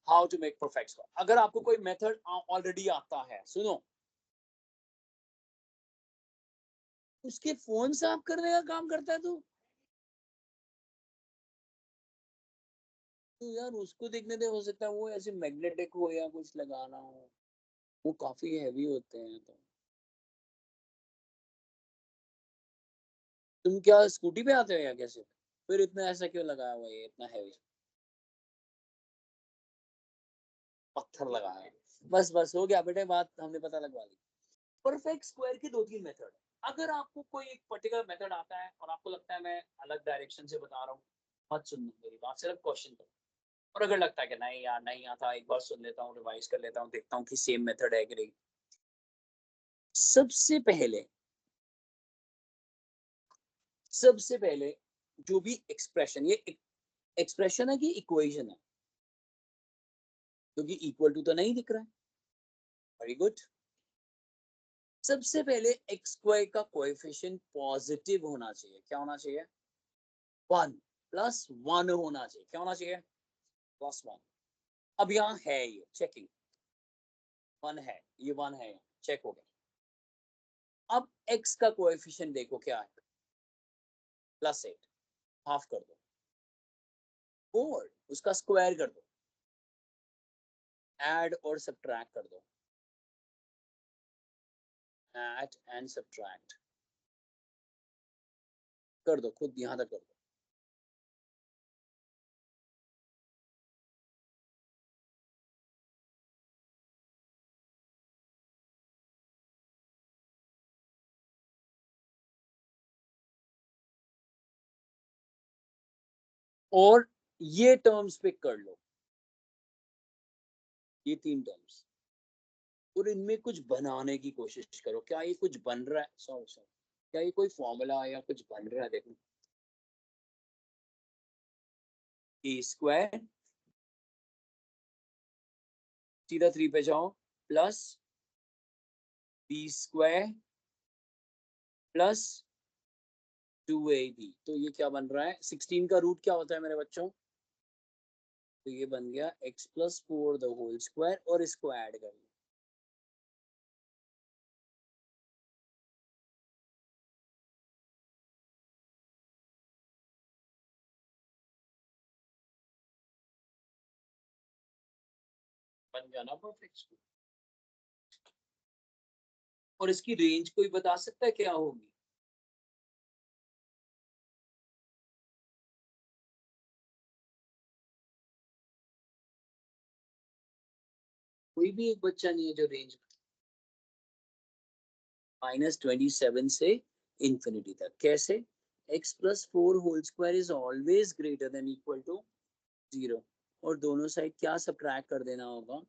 how to make perfect square. अगर आपको कोई मेथड ऑलरेडी आता है, सुनो, उसके फोन साफ करने का काम करता है तू। तो यार उसको देखने दे, हो सकता है वो ऐसे मैग्नेटिक हो या कुछ लगाना हो, वो काफी हैवी होते हैं। तो तुम क्या स्कूटी पे आते हो या कैसे, फिर इतना ऐसा क्यों लगाया हुआ है इतना हैवी। पत्थर लगाया है। बस बस हो गया बेटे, बात हमने पता लगवा ली। परफेक्ट स्क्वायर के दो तीन मेथड। अगर आपको कोई एक पर्टिकुलर मेथड आता है और आपको लगता है मैं अलग डायरेक्शन से बता रहा हूँ, मत सुनना मेरी बात, सिर्फ क्वेश्चन करो। और अगर लगता है कि नहीं यार नहीं आता, एक बार सुन लेता हूँ, रिवाइज कर लेता हूँ, देखता हूँ कि सेम मेथड है कि नहीं। सबसे पहले सबसे पहले जो भी एक्सप्रेशन, ये एक्सप्रेशन है कि इक्वेशन है, क्योंकि इक्वल टू तो नहीं दिख रहा है। Very good. सबसे पहले एक्स स्क्वायर का कोएफिशिएंट पॉजिटिव होना चाहिए। क्या होना चाहिए? 1 प्लस 1 होना चाहिए। क्या होना चाहिए? प्लस 1। अब यहाँ है ये चेकिंग, 1 है, ये 1 है, चेक हो गया। अब x का कोएफिशिएंट देखो क्या है, +8, हाफ कर दो, 4 उसका स्क्वायर कर दो, ऐड और सब्ट्रैक्ट कर दो, ऐड एंड सब्ट्रैक्ट कर दो, खुद यहाँ तक कर दो। और ये टर्म्स पिक कर लो, ये 3 टर्म्स, और इनमें कुछ बनाने की कोशिश करो। क्या ये कुछ बन रहा है? सॉरी सॉरी, क्या ये कोई फॉर्मूला या कुछ बन रहा है? देखो, ए स्क्वायर, सीधा 3 पे जाओ, plus B square plus 2ab। तो ये क्या बन रहा है? 16 का रूट क्या होता है मेरे बच्चों? तो ये बन गया x+4 द होल स्क्वायर, और इसको ऐड कर लो। बन गया ना परफेक्ट स्क्वायर। और इसकी रेंज कोई बता सकता है क्या होगी? कोई भी एक बच्चा नहीं है जो रेंज -27 से इंफिनिटी तक। कैसे? x plus 4 whole square is always greater than equal to 0, और दोनों साइड क्या सब्ट्रैक्ट कर देना होगा?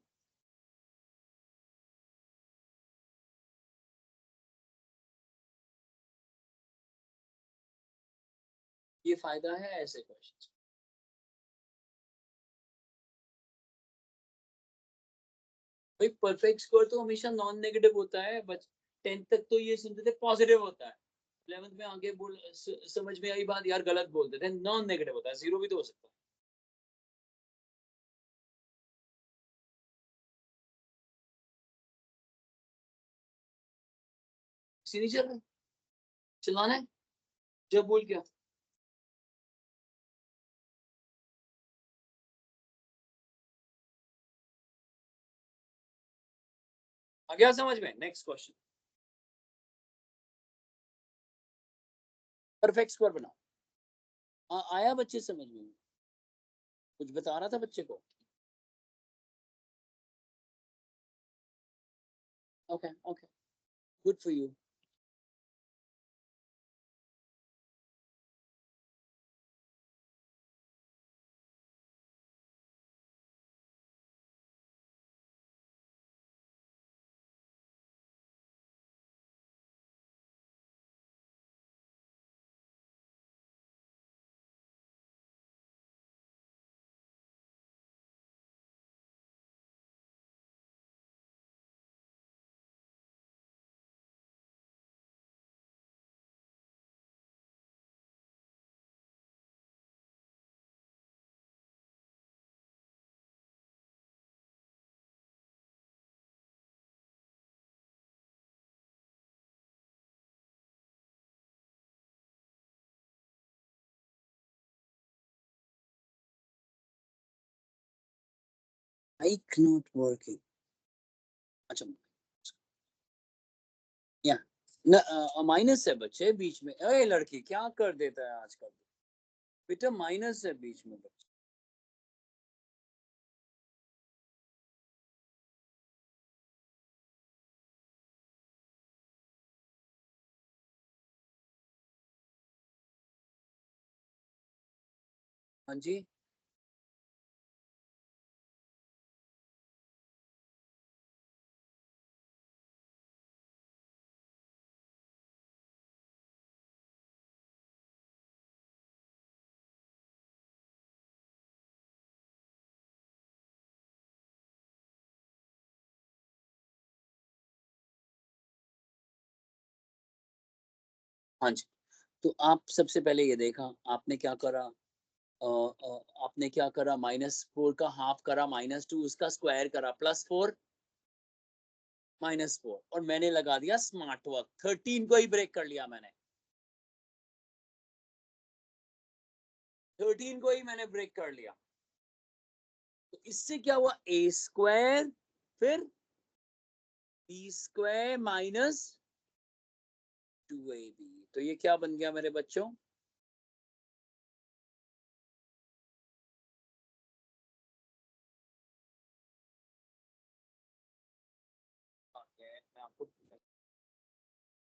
ये फायदा है ऐसे क्वेश्चन। भाई परफेक्ट स्कोर तो हमेशा नॉन नेगेटिव होता है, बच 10th तक तो ये सुनते थे पॉजिटिव होता है, 11th में आगे बोल समझ में आई बात, यार गलत बोलते थे, नॉन नेगेटिव होता है, जीरो भी तो हो सकता है। इसी नहीं चल रहा, चलाना है जब बोल क्या। आ गया समझ में? नेक्स्ट क्वेश्चन, परफेक्ट स्कोर बनाओ। आया बच्चे समझ में? कुछ बता रहा था बच्चे को? Okay okay, good for you. Mic not working, अच्छा या न माइनस है बच्चे बीच में, अरे लड़की क्या कर देता है आजकल, बेटा माइनस है बीच में बच्चे। हाँ जी, हाँ जी। तो आप सबसे पहले ये देखा, आपने क्या करा, आपने क्या करा, -4 का हाफ करा, -2 उसका स्क्वायर करा, +4 -4, और मैंने लगा दिया स्मार्ट वर्क, 13 को ही ब्रेक कर लिया मैंने, 13 को ही मैंने ब्रेक कर लिया। तो इससे क्या हुआ, ए स्क्वायर फिर बी स्क्वायर -2ab, तो ये क्या बन गया मेरे बच्चों? मैं आपको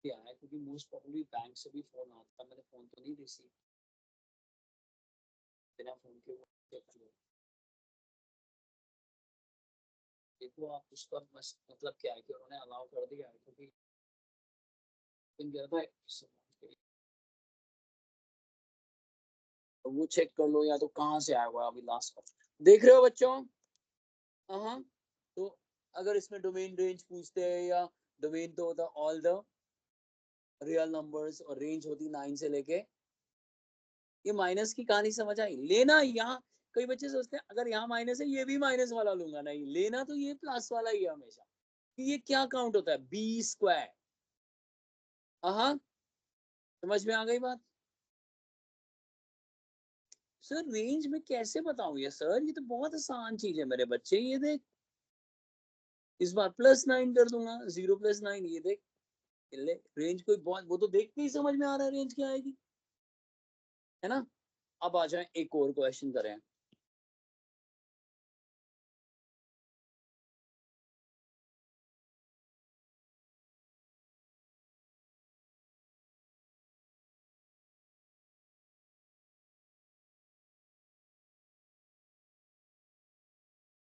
आया क्योंकि मोस्ट प्रोबेबली बैंक से भी फोन आता, मैंने फोन तो नहीं रिसीव, बिना फोन के वो चेक किया। देखो आप उसका मतलब क्या है कि उन्होंने अलाउ कर दिया है, क्योंकि इन गया था तो वो चेक कर लो, या तो कहाँ से आया हुआ अभी लास्ट का, देख रहे हो बच्चों? हाँ, तो अगर इसमें डोमेन रेंज पूछते हैं, या डोमेन तो होता ऑल द रियल नंबर्स, और रेंज होती 9 से लेके, ये माइनस की कहानी समझ आई लेना यहाँ। कई बच्चे सोचते हैं अगर यहाँ माइनस है ये भी माइनस वाला लूंगा, नहीं लेना तो ये प्लस वाला ही है हमेशा, कि ये क्या काउंट होता है, बी स्क्वायर। हाँ, समझ में आ गई बात? सर रेंज में कैसे बताऊं ये सर, ये तो बहुत आसान चीज है मेरे बच्चे, ये देख, इस बार +9 कर दूंगा, 0 + 9, ये देख, ले रेंज कोई बहुत, वो तो देख के ही समझ में आ रहा है रेंज क्या आएगी, है ना? अब आ जाए एक और क्वेश्चन करें।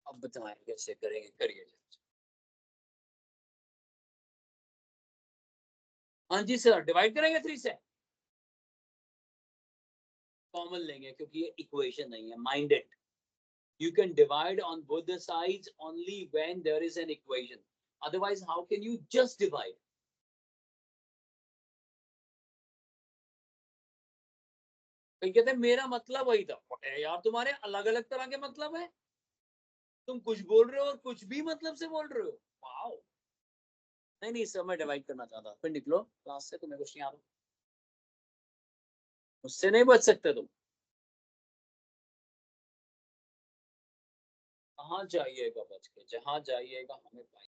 अब बताएं कैसे करेंगे, करिए। हाँ जी सर, डिवाइड करेंगे 3 से। कॉमन लेंगे क्योंकि ये इक्वेशन नहीं है, mind it. You can divide on both the sides only when there is an equation. Otherwise, how can you just divide? तो कहते हैं मेरा मतलब वही था। यार तुम्हारे अलग अलग तरह के मतलब है, तुम कुछ बोल रहे हो और कुछ भी मतलब से बोल रहे हो। वाओ। नहीं नहीं सर, मैं डिवाइड करना चाहता, फिर निकलो क्लास से, तुम्हें कुछ नहीं आ रहा, मुझसे नहीं बच सकते तुम। कहाँ जाइएगा बच के, जहां जाइएगा हमें पाइए।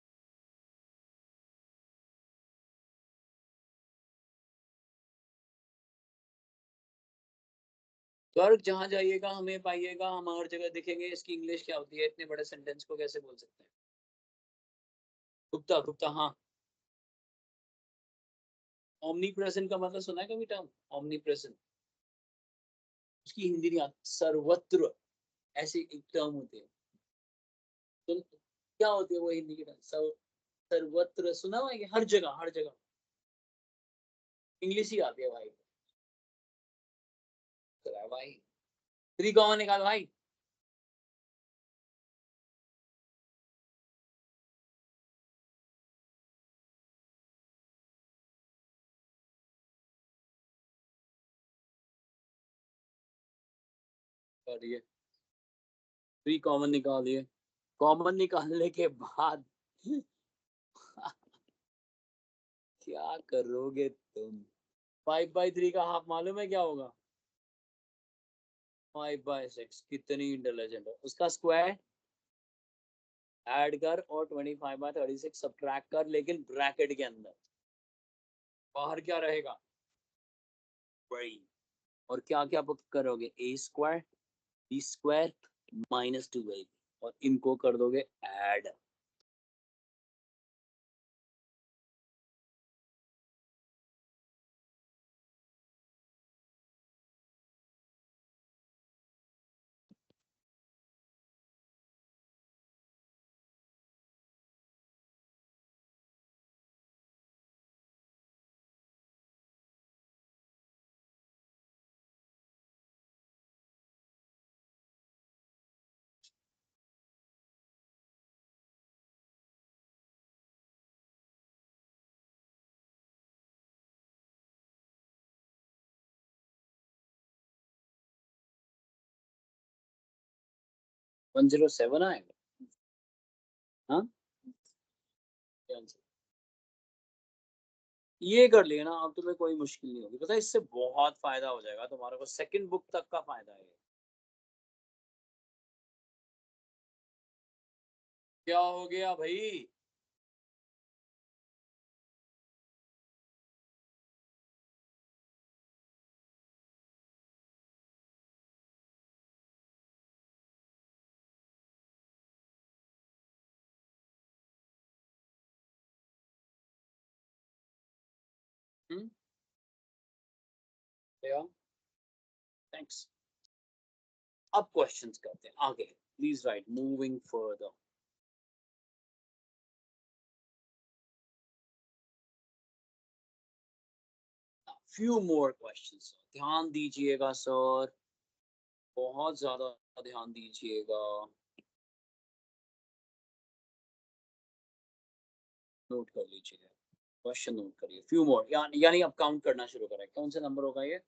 गर्ग जहां जाइएगा हमें पाइएगा, हम हर जगह दिखेंगे, इसकी इंग्लिश क्या होती है? इतने बड़े सेंटेंस को कैसे बोल सकते हैं? गुप्ता गुप्ता, हाँ। ओमनी प्रेजेंट का मतलब सुना है कभी टर्म? ओमनी प्रेजेंट, उसकी हिंदी नहीं आती, सर्वत्र ऐसी एक टर्म होती है। तो क्या होती है वो हिंदी की टर्म? सर्वत्र सुना हुआ है कि हर जगह, हर जगह। इंग्लिश ही आती है भाई। चला भाई, 3 कॉमन निकाल भाई। करिए, 3 कॉमन निकालिए। कॉमन निकालने के बाद क्या करोगे तुम? 5/3 का हाफ मालूम है क्या होगा? 5/6। कितनी इंटेलिजेंट है। उसका स्क्वायर ऐड कर और 25/36 सब्ट्रैक्ट कर, लेकिन ब्रैकेट के अंदर। बाहर क्या रहेगा? वही। और क्या क्या पुट करोगे? ए स्क्वायर, बी स्क्वायर, -2ab, और इनको कर दोगे ऐड। वन जीरो सेवन आएगा। हाँ, ये कर लिया ना, अब तुम्हें कोई मुश्किल नहीं होगी, पता है इससे बहुत फायदा हो जाएगा तुम्हारे को, सेकंड बुक तक का फायदा है। क्या हो गया भाई? हम्म, थैंक्स। अब क्वेश्चंस करते हैं आगे। Please right, moving further. Few more questions, ध्यान दीजिएगा सर, बहुत ज्यादा ध्यान दीजिएगा। नोट कर लीजिए, क्वेश्चन नोट करिए। फ्यू मोर, यानी अब काउंट करना शुरू करें। कौन सा नंबर होगा ये?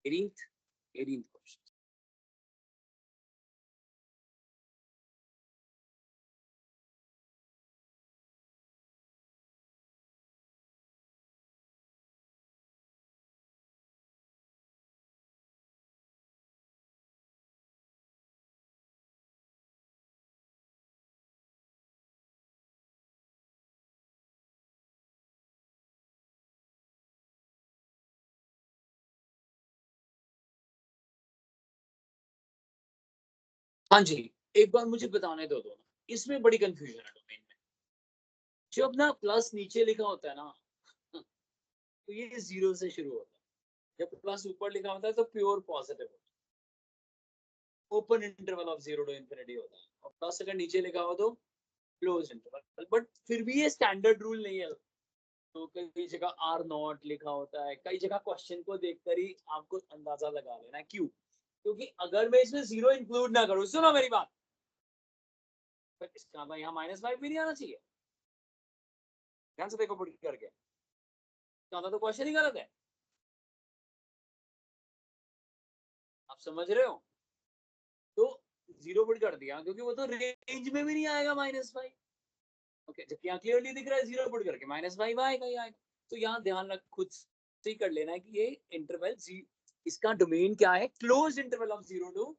18th। 18th question. हाँ जी, एक बार मुझे बताने दो ना, इसमें बड़ी कंफ्यूजन है डोमेन में। जब ना प्लस नीचे लिखा होता है ना, तो ये जीरो से शुरू होता है। जब प्लस ऊपर लिखा होता है तो प्योर पॉजिटिव होता है, open interval of 0 to infinity होता है, और प्लस अगर नीचे लिखा हो तो क्लोज इंटरवल। बट फिर भी ये स्टैंडर्ड रूल नहीं है। तो कई जगह आर नॉट लिखा होता है, कई जगह क्वेश्चन को देखकर ही आपको अंदाजा लगा लेना है। क्यों? क्योंकि अगर मैं इसमें 0 इंक्लूड ना करूं, सुनो मेरी बात, तो इसका मतलब यहाँ -5 भी नहीं आना चाहिए। ध्यान से देखो पढ़ करके, तो क्वेश्चन ही गलत है। आप समझ रहे हो? तो 0 पुट कर दिया क्योंकि वो तो रेंज में भी नहीं आएगा -5। ओके, जबकि यहाँ क्लियरली दिख रहा है 0 पुट करके -5 आएगा ही आएगा। तो यहाँ ध्यान रख, खुद से ही कर लेना है कि ये इंटरवल इसका डोमेन क्या है, close interval of 0 to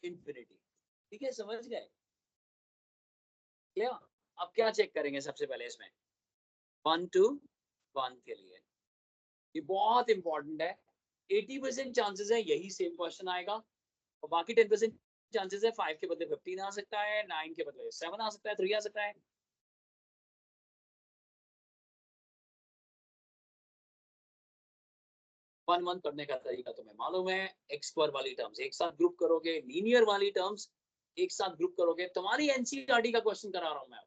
infinity. ठीक है, समझ गए? क्लियर? अब क्या चेक करेंगे सबसे पहले इसमें 1 to 1 के लिए, ये बहुत इंपॉर्टेंट है। 80% चांसेस है यही सेम क्वेश्चन आएगा, और बाकी 10% चांसेस है 5 के बदले 15 आ सकता है, 9 के बदले 7 आ सकता है, 3 आ सकता है। 1 1 करने का तरीका तुम्हें मालूम है। एक्स स्क्वायर वाली टर्म्स एक साथ ग्रुप करोगे, लीनियर वाली टर्म्स एक साथ ग्रुप करोगे। तुम्हारी एनसीईआरटी का क्वेश्चन करा रहा हूं मैं।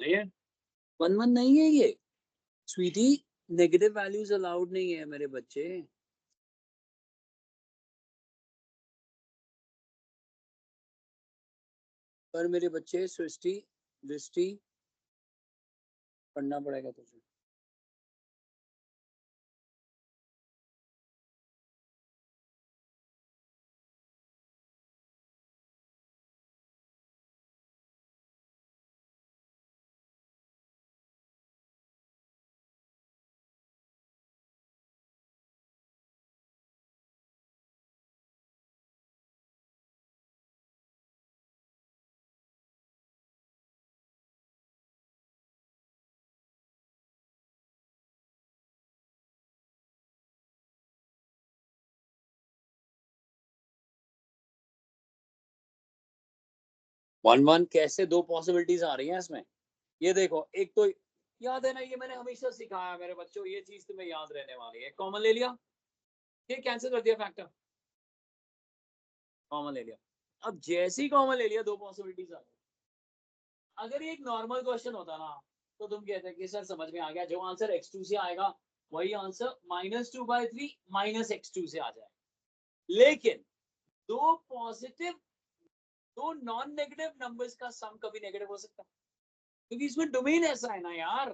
नहीं है, 1 1 नहीं है ये स्वीटी, नेगेटिव वैल्यूज अलाउड नहीं है मेरे बच्चे। पर मेरे बच्चे सृष्टि दृष्टि पढ़ना पड़ेगा तुझे। वन वन कैसे, दो पॉसिबिलिटीज आ रही हैं इसमें। ये देखो, एक तो याद है ना, ये मैंने हमेशा सिखाया मेरे बच्चों, ये चीज तुम्हें याद रहने वाली है। कॉमन ले लिया, ये कैंसिल कर दिया फैक्टर, कॉमन ले लिया। अब जैसे ही कॉमन ले लिया, दो पॉसिबिलिटीज आ गई। अगर ये एक नॉर्मल क्वेश्चन होता ना, तो तुम कहते कि सर समझ में आ गया, जो आंसर x2 से आएगा वही आंसर -2/3 -x2 से आ जाए। लेकिन दो पॉजिटिव, दो नॉन नेगेटिव नंबर्स का सम कभी नेगेटिव हो सकता है, क्योंकि इसमें डोमेन ऐसा है ना यार।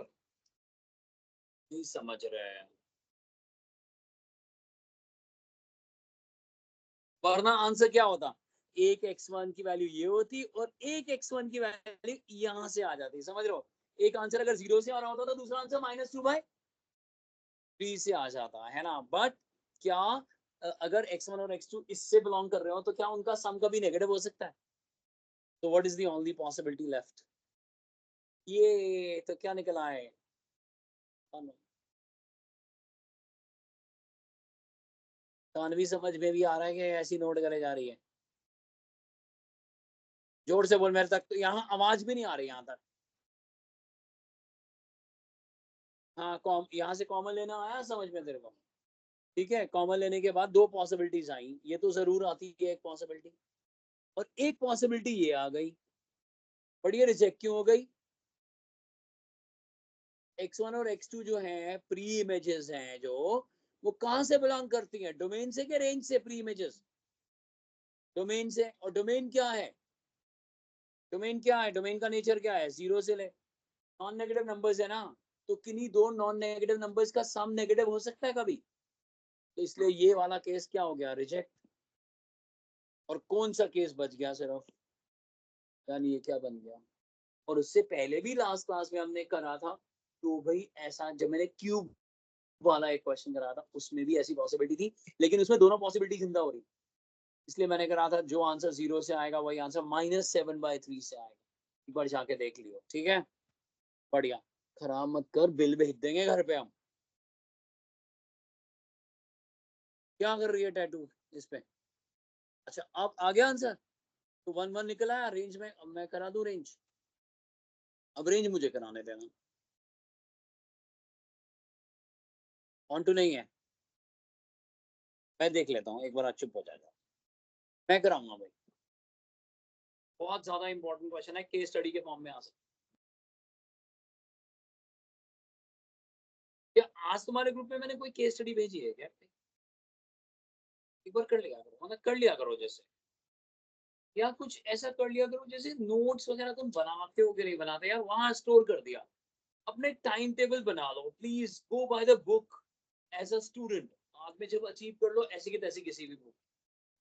नहीं समझ रहे हैं? वरना आंसर क्या होता, एक x1 की वैल्यू ये होती और एक x1 की वैल्यू यहां से आ जाती। समझ रहे हो? एक आंसर अगर 0 से आ रहा होता तो दूसरा आंसर -2/3 से आ जाता है ना। बट क्या अगर x1 और x2 इससे बिलोंग कर रहे हो, तो क्या उनका सम कभी नेगेटिव हो सकता है? तो what is the only possibility left? ये तो क्या निकला है? तानवी समझ में भी आ रहा है कि ऐसी नोट करे जा रही है? जोर से बोल, मेरे तक तो यहाँ आवाज भी नहीं आ रही यहाँ तक। हाँ, यहाँ से कॉमन लेना आया समझ में तेरे को? ठीक है, कॉमन लेने के बाद दो पॉसिबिलिटीज आई, ये तो जरूर आती है एक पॉसिबिलिटी, और एक पॉसिबिलिटी ये आ गई। बट ये रिजेक्ट क्यों हो गई? x1 और x2 जो है प्री इमेजेस हैं, जो वो कहां से बिलोंग करती हैं, डोमेन से क्या रेंज से? प्री इमेजेस डोमेन से। और डोमेन क्या है? डोमेन क्या है? डोमेन का नेचर क्या है? जीरो से ले, नॉन नेगेटिव नंबर्स है ना, तो किन्हीं दो नॉन नेगेटिव नंबर्स का सम नेगेटिव हो सकता है कभी? तो इसलिए ये वाला केस क्या हो गया? रिजेक्ट। और कौन सा केस बच गया सिर्फ? यानी ये क्या बन गया? और उससे पहले भी लास्ट क्लास में हमने करा था, तो भाई ऐसा जब मैंने क्यूब वाला एक क्वेश्चन करा था, उसमें भी ऐसी पॉसिबिलिटी थी, लेकिन उसमें दोनों पॉसिबिलिटी जिंदा हो रही, इसलिए मैंने करा था जो आंसर 0 से आएगा वही आंसर -7/3 से आएगा। एक बार जाके देख लियो, ठीक है? बढ़िया। खराब मत कर, बिल भेज देंगे घर पे हम। क्या कर रही है टैटू इस पे? अच्छा, अब आ गया आंसर, तो 1-1 निकल आया रेंज में। अब मैं करा दूं रेंज, अब रेंज मुझे कराने देना। ऑन टू नहीं है, मैं देख लेता हूँ एक बार, चुप हो जाएगा। मैं कराऊंगा भाई, बहुत ज्यादा इंपॉर्टेंट क्वेश्चन है, केस स्टडी के फॉर्म में आ सकता है। क्या आज तुम्हारे ग्रुप में मैंने कोई केस स्टडी भेजी है क्या? एक बार कर लिया करो, मतलब कर लिया करो जैसे, या कुछ ऐसा कर लिया करो जैसे नोट्स वगैरह तुम बनाते हो कि नहीं बनाते यार, वहां स्टोर कर दिया। अपने टाइम टेबल बना लो, please go by the book as a student. बाद में जब अचीव कर लो ऐसे की तैसे किसी भी बुक।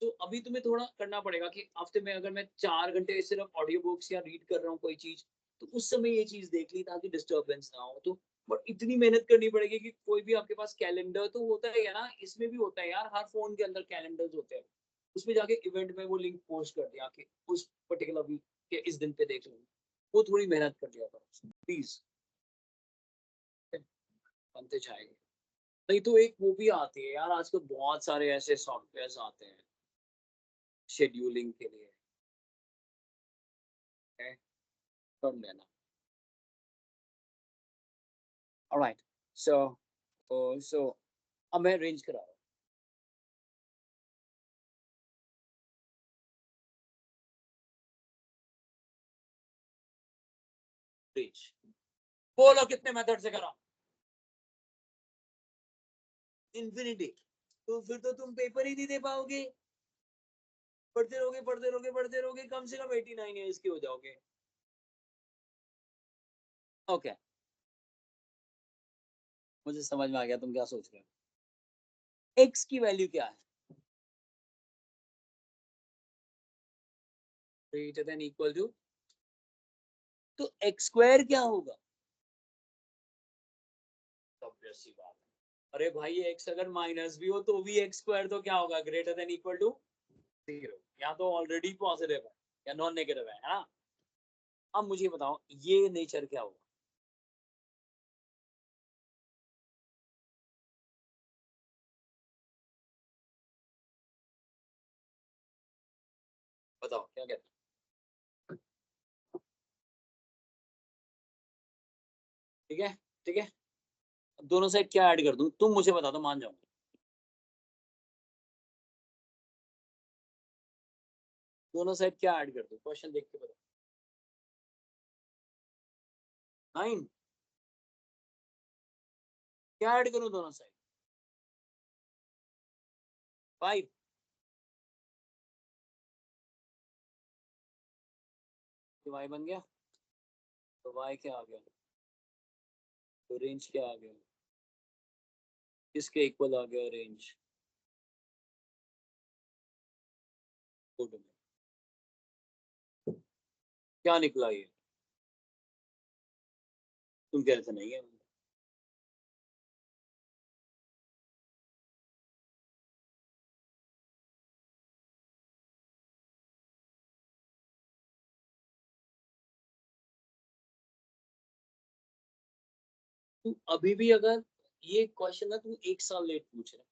तो अभी तुम्हें थोड़ा करना पड़ेगा कि हफ्ते में अगर मैं 4 घंटे सिर्फ ऑडियो बुक्स या रीड कर रहा हूँ कोई चीज, तो उस समय ये चीज देख ली ताकि डिस्टर्बेंस ना हो। तो बट इतनी मेहनत करनी पड़ेगी कि कोई भी आपके पास कैलेंडर तो होता है ना, इसमें भी होता है यार, हर फोन के अंदर कैलेंडर्स होते हैं, उसमें जाके इवेंट में वो लिंक पोस्ट कर दिया कि उस पर्टिकुलर वीक के इस दिन पे देख लो। वो थोड़ी मेहनत कर लिया करो प्लीज, बनते जाएंगे। नहीं तो एक वो भी आती है यार, आजकल बहुत सारे ऐसे सॉफ्टवेयर आते हैं शेड्यूलिंग के लिए, है, कर लेना। ऑलराइट, सो सो अब मैं अरेंज करा रहा हूँ। अरेंज, बोलो कितने मेथड से करा? इन्फिनिटी। तो फिर तो तुम पेपर ही नहीं दे पाओगे, पढ़ते रहोगे पढ़ते रहोगे पढ़ते रहोगे, कम से कम 89 ईयर्स के हो जाओगे। ओके, मुझे समझ में आ गया तुम क्या सोच रहे हो। एक्स की वैल्यू क्या है? ग्रेटर देन इक्वल टू, तो एक्स स्क्वायर क्या होगा? ऑब्वियस सी बात है। अरे भाई एक्स अगर माइनस भी हो तो भी एक्स स्क्वायर तो क्या होगा? Greater than equal to 0। या तो ऑलरेडी पॉजिटिव है या नॉन नेगेटिव है ना? अब मुझे बताओ ये नेचर क्या होगा? बताओ क्या कहते हो? ठीक है, ठीक है। दोनों साइड क्या ऐड कर दूं, तुम मुझे बता दो, मान जाऊंगा। दोनों साइड क्या ऐड कर दूं, क्वेश्चन देख के बताओ। 9। क्या ऐड करूं दोनों साइड? 5। तो y बन गया, तो y क्या आ गया? तो रेंज क्या आ गया? किसके इक्वल आ गया रेंज? गुड में। क्या निकला ये? तुम कह रहे थे नहीं है। तू अभी भी अगर ये क्वेश्चन ना तू 1 साल लेट पूछ रहा है,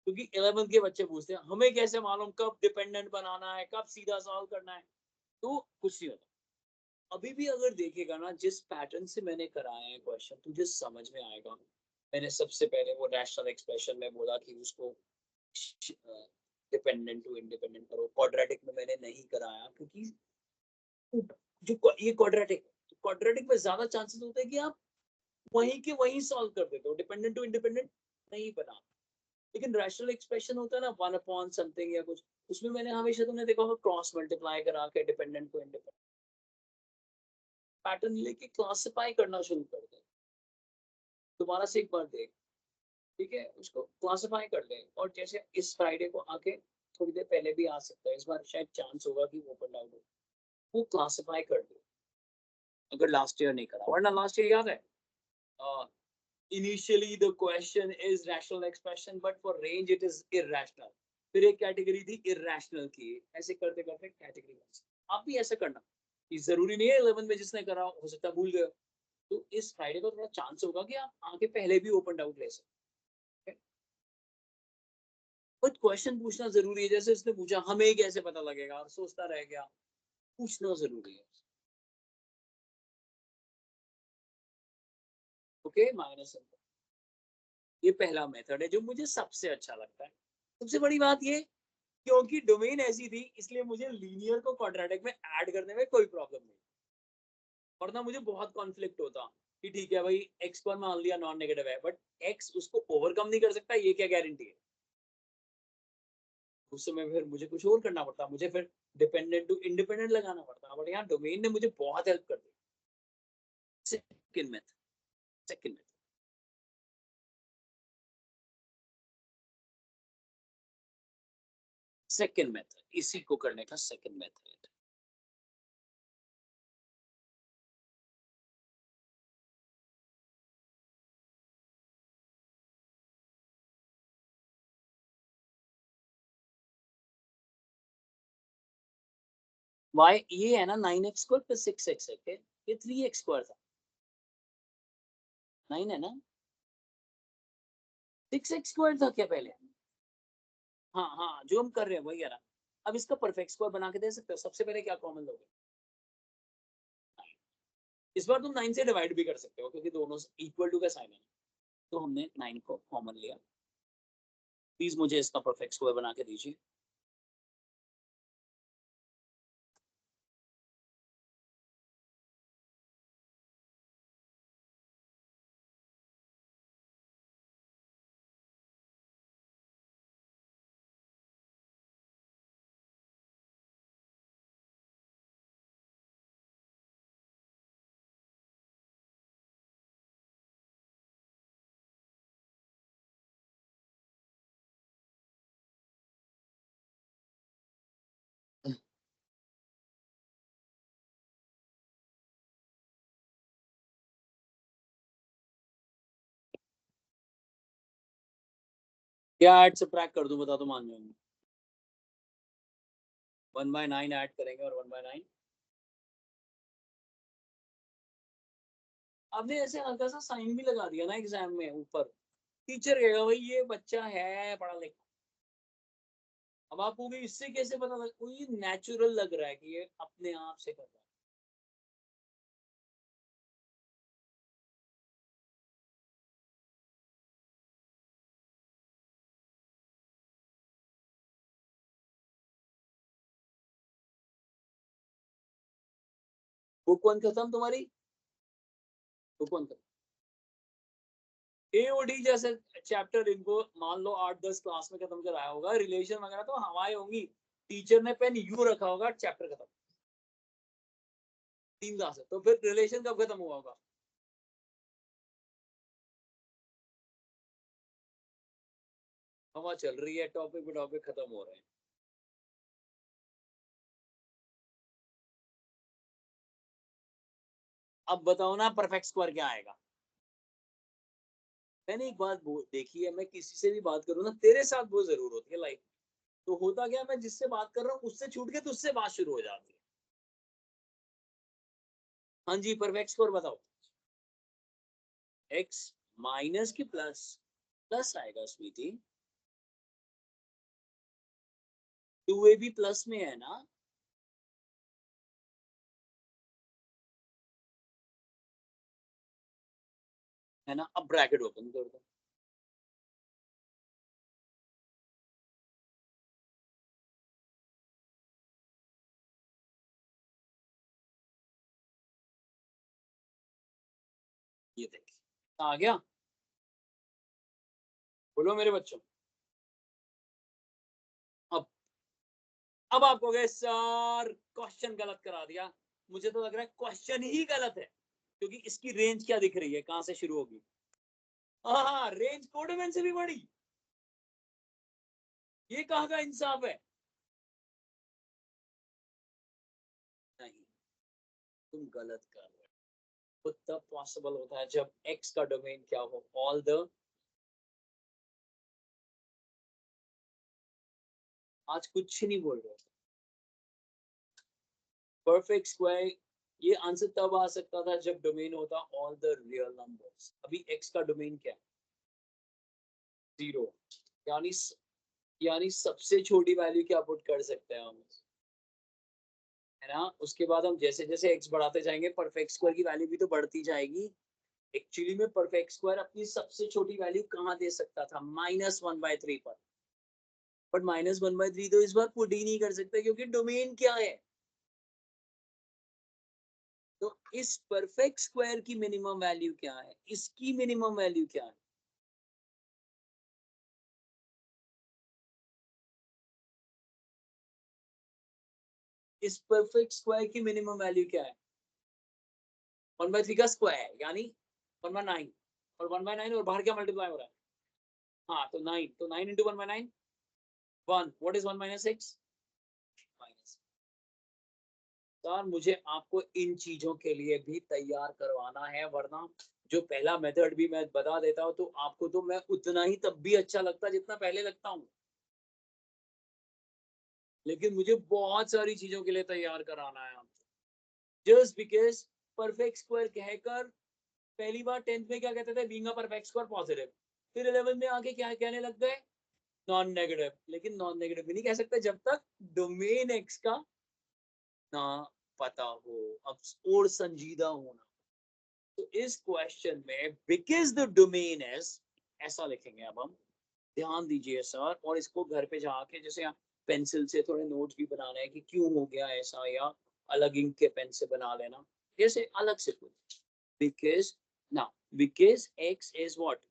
क्योंकि 11th के बच्चे पूछते हैं हमें कैसे मालूम कब डिपेंडेंट बनाना है, कब सीधा सॉल्व करना है। तो कुछ नहीं होता। अभी भी अगर देखेगा ना, जिस पैटर्न से मैंने कराया है क्वेश्चन, तुझे समझ में आएगा। मैंने सबसे पहले वो रैशनल एक्सप्रेशन में बोला कि उसको डिपेंडेंट टू इंडिपेंडेंट करो, क्वाड्रेटिक में मैंने नहीं कराया क्योंकि जो ये क्वाड्रेटिक, क्वाड्रेटिक में ज्यादा चांसेस होते हैं कि आप वहीं के वहीं सॉल्व कर देते हो, डिपेंडेंट टू इंडिपेंडेंट नहीं बना। लेकिन रैशनल एक्सप्रेशन होता है ना, वन अपॉन समथिंग या कुछ, उसमें मैंने हमेशा, तुमने देखा होगा, क्रॉस मल्टीप्लाई करा के डिपेंडेंट को इंडिपेंडेंट पैटर्न लेके क्लासिफाई करना शुरू कर दे। दोबारा से एक बार देख, ठीक है, उसको क्लासिफाई कर ले। और जैसे इस फ्राइडे को आके थोड़ी देर पहले भी आ सकता है, इस बार शायद चांस होगा कि ओपन डाउन हो, वो क्लासिफाई कर दे, अगर लास्ट ईयर नहीं करा। वरना लास्ट ईयर याद है, initially the question is rational expression but for range it is irrational, फिर एक कैटेगरी थी irrational की, ऐसे करते करते कैटेगरी। आप भी ऐसा करना कि जरूरी नहीं है 11 में जिसने करा हो सकता है भूल गए। तो इस फ्राइडे को थोड़ा चांस होगा कि आप आगे पहले भी ओपन डाउट ले सकते हैं, बट क्वेश्चन पूछना जरूरी है। जैसे उसने पूछा हमें कैसे पता लगेगा, और सोचता रह गया, पूछना जरूरी है। ओके, माइनस, ये पहला मेथड है जो मुझे सबसे अच्छा लगता है। सबसे बड़ी बात ये, क्योंकि डोमेन ऐसी थी इसलिए मुझे लीनियर को क्वाड्रेटिक में ऐड करने में कोई प्रॉब्लम नहीं, वरना मुझे बहुत कॉन्फ्लिक्ट होता कि ठीक है भाई एक्स पर मान लिया नॉन नेगेटिव है, बट एक्स उसको ओवरकम नहीं कर सकता, ये क्या गारंटी है। उस समय फिर मुझे कुछ और करना पड़ता, मुझे फिर डिपेंडेंट टू इंडिपेंडेंट लगाना पड़ता, बट यहाँ डोमेन ने मुझे बहुत हेल्प कर दी। Second method, second method, second method, इसी को करने का सेकंड मेथड। वाई ये है ना 9x² + 6x है, ये 3x² था, 9 है ना, 6x² था क्या पहले। हाँ हाँ, जो हम कर रहे हैं वही है ना। अब इसका परफेक्ट स्क्वायर बना के दे सकते हो। सबसे पहले क्या कॉमन लोगे, इस बार तुम 9 से डिवाइड भी कर सकते हो क्योंकि दोनों इक्वल टू का साइन है। तो हमने 9 को कॉमन लिया। प्लीज मुझे इसका परफेक्ट स्क्वायर बना के दीजिए। क्या ऐड सब्ट्रैक्ट कर दूं, बता तो मान जाऊंगी। 1/9 ऐड करेंगे और 1/9। आपने ऐसे हल्का सा साइन भी लगा दिया ना एग्जाम में ऊपर, टीचर कहेगा भाई ये बच्चा है पढ़ा लिखा। अब आपको भी इससे कैसे पता लग, कोई नेचुरल लग रहा है कि ये अपने आप से कर रहा है। बुक 1 खत्म तुम्हारी, बुक 1 एओडी जैसे चैप्टर इनको मान लो 8-10 क्लास में खत्म कराया होगा, रिलेशन वगैरह तो हवाएं होंगी, टीचर ने पेन यू रखा होगा, चैप्टर खत्म। 3 क्लास है तो फिर रिलेशन कब खत्म हुआ होगा। हवा चल रही है, टॉपिक पे टॉपिक खत्म हो रहे हैं। अब बताओ ना परफेक्ट स्क्वायर क्या आएगा। मैंने एक बात देखी है, मैं किसी से भी बात करूँ ना, तेरे साथ वो जरूर होती है लाइफ। तो होता क्या, मैं जिससे बात कर रहा हूँ उससे छूट के तुझसे बात शुरू हो जाती है। हाँ जी, परफेक्ट स्क्वायर बताओ। एक्स माइनस की प्लस, प्लस आएगा स्वीटी। 2a भी प्लस में है ना। है ना, अब ब्रैकेट ओपन कर दो। ये देखिए, आ गया? बोलो मेरे बच्चों। अब अब आप कहोगे सर क्वेश्चन गलत करा दिया। मुझे तो लग रहा है क्वेश्चन ही गलत है, क्योंकि इसकी रेंज क्या दिख रही है, कहां से शुरू होगी? हाँ, रेंज कोडमैन से भी बड़ी। ये कहाँ का इंसाफ है? नहीं, तुम गलत कर रहे हो। वो तब पॉसिबल होता है जब एक्स का डोमेन क्या हो, ऑल द, आज कुछ नहीं बोल रहे। परफेक्ट स्क्वायर, ये आंसर तब आ सकता था जब डोमेन होता ऑल द रियल नंबर्स। अभी एक्स का डोमेन क्या है? जीरो। यानी यानी सबसे छोटी वैल्यू क्या पुट कर सकते हैं हम, है ना? उसके बाद हम जैसे जैसे एक्स बढ़ाते जाएंगे परफेक्ट स्क्वायर की वैल्यू भी तो बढ़ती जाएगी। एक्चुअली में परफेक्ट स्क्वायर अपनी सबसे छोटी वैल्यू कहाँ दे सकता था? -1/3 पर। बट -1/3 तो इस बार पुट ही नहीं कर सकते, क्योंकि डोमेन क्या है। तो इस परफेक्ट स्क्वायर की मिनिमम वैल्यू क्या है, इसकी मिनिमम वैल्यू क्या है? इस परफेक्ट स्क्वायर की मिनिमम वैल्यू क्या है? 1/3 का स्क्वायर यानी 1/9, और 1/9 और बाहर क्या मल्टीप्लाई हो रहा है? हाँ, तो 9, तो 9 into 1/9 1। What is 1 minus 6? Minus. Sir मुझे आपको इन चीजों के लिए भी तैयार करवाना है, वरना जो पहला मेथड भी मैं बता देता हूँ तो आपको तो मैं उतना ही तब भी अच्छा लगता जितना पहले लगता हूँ, लेकिन मुझे बहुत सारी चीजों के लिए तैयार कराना है आपको। जस्ट बिकॉज परफेक्ट स्क्वायर कहकर पहली बार 10th में क्या कहते थे, being a perfect square positive, फिर 11th में आके क्या कहने लग गए, नॉन नेगेटिव। लेकिन नॉन नेगेटिव भी नहीं कह सकते जब तक डोमेन एक्स का ना पता हो, अब और संजीदा होना। तो इस क्वेश्चन में बिकॉज द डोमेन इज, ऐसा लिखेंगे अब हम, ध्यान दीजिए सर, और इसको घर पे जाके जैसे आप पेंसिल से थोड़े नोट्स भी बनाने हैं कि क्यों हो गया ऐसा, या अलग इंक के पेन से बना लेना, जैसे अलग से कुछ। Because, now because x is what,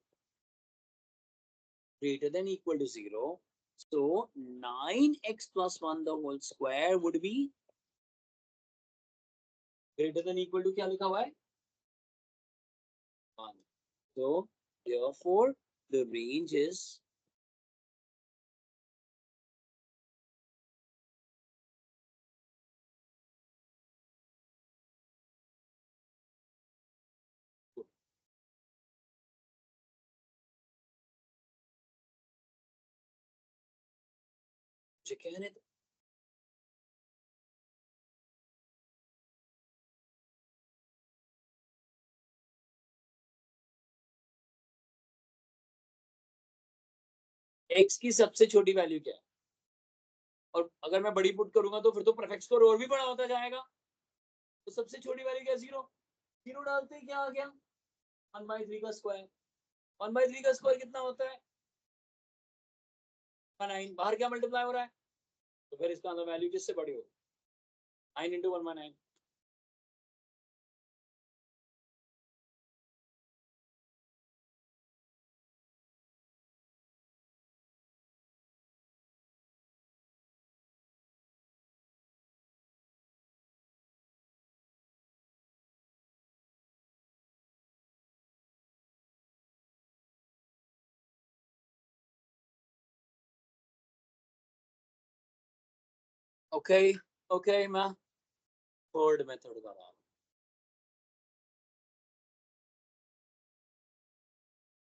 greater than equal to 0, so 9x plus 1 the whole square would be greater than equal to, क्या लिखा हुआ है? 1. So therefore the range is, मुझे कहने दो। x की सबसे छोटी वैल्यू क्या है? और अगर मैं बड़ी पुट करूंगा तो फिर तो परफेक्ट स्कोर और भी बड़ा होता जाएगा। तो सबसे छोटी वैल्यू क्या? 0। 0 डालते ही क्या आ गया? 1/3 का स्क्वायर। 1/3 का स्क्वायर कितना होता है? 9। बाहर क्या मल्टीप्लाई हो रहा है? तो फिर इसका अंदर वैल्यू किससे बड़ी होगी? 9 इंटू 1/9। ओके, ओके, मैं थर्ड मेथड का रहा हूँ।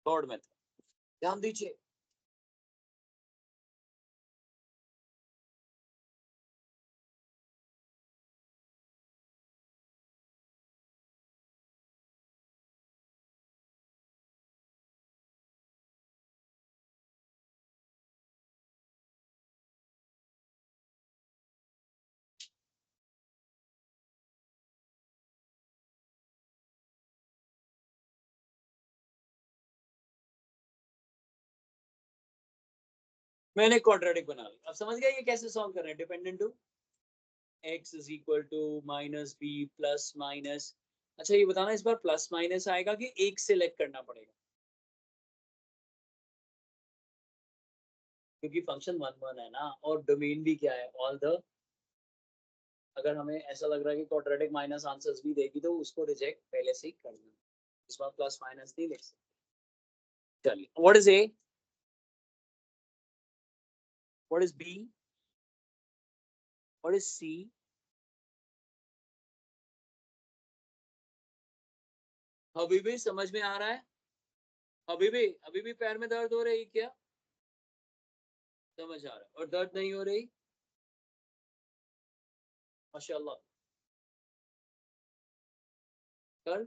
थर्ड मेथड, ध्यान दीजिए। मैंने क्वाड्रेटिक बना ली। अब समझ गया ये कैसे सॉल्व कर रहे हैं? Dependent to x is equal to minus b plus minus अच्छा ये बताना इस बार प्लस माइनस आएगा कि एक सिलेक्ट करना पड़ेगा, क्योंकि फंक्शन वन वन है ना और डोमेन भी क्या है, ऑल द। अगर हमें ऐसा लग रहा है कि क्वाड्रेटिक माइनस आंसर्स भी देगी तो उसको रिजेक्ट पहले से ही कर देना, इस बार प्लस माइनस नहीं लिख सकते। चलिए, what is a, what is b, what is c, अभी भी समझ में आ रहा है? अभी भी पैर में दर्द हो रही है क्या? समझ आ रहा है, और दर्द नहीं हो रही? माशाल्लाह। कर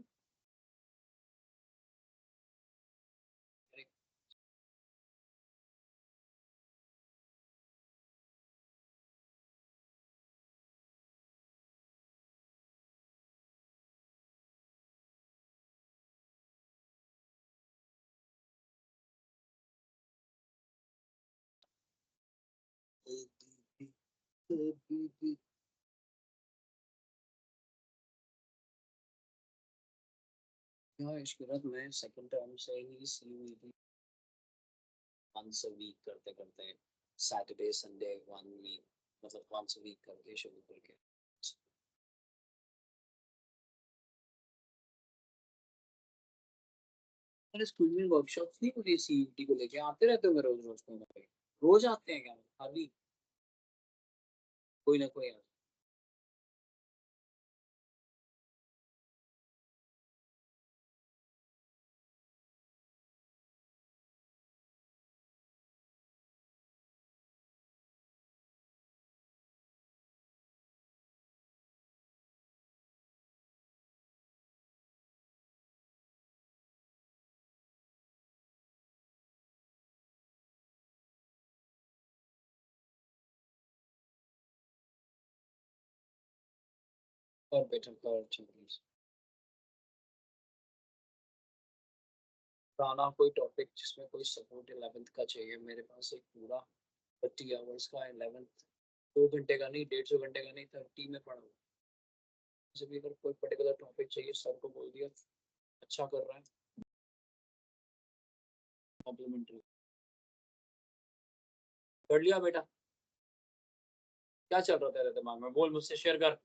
क्या इश्क़ में सेकंड टर्म से ही सी हुई थी, वंस अ वीक करते करते सैटरडे संडे वन वीक, मतलब वंस अ वीक करके शुरू करके। मैंने स्कूल में वर्कशॉप नहीं होती सीयूटी को लेके, आते रहते हो मैं रोज रोज कोई ना कोई, रोज आते हैं क्या खाली, कोई ना कोई आता है। और बेटर कर चीज पुराना कोई टॉपिक जिसमें कोई सपोर्ट 11th का चाहिए, मेरे पास एक पूरा 30 आवर्स का 11th, 2 घंटे का नहीं, 150 घंटे का नहीं, 30 में पढ़ा हुआ। जब भी अगर कोई पर्टिकुलर टॉपिक चाहिए सर को बोल दिया, अच्छा कर रहा है, कॉम्प्लीमेंट्री कर लिया बेटा। क्या चल रहा था तेरे दिमाग में, बोल मुझसे शेयर कर।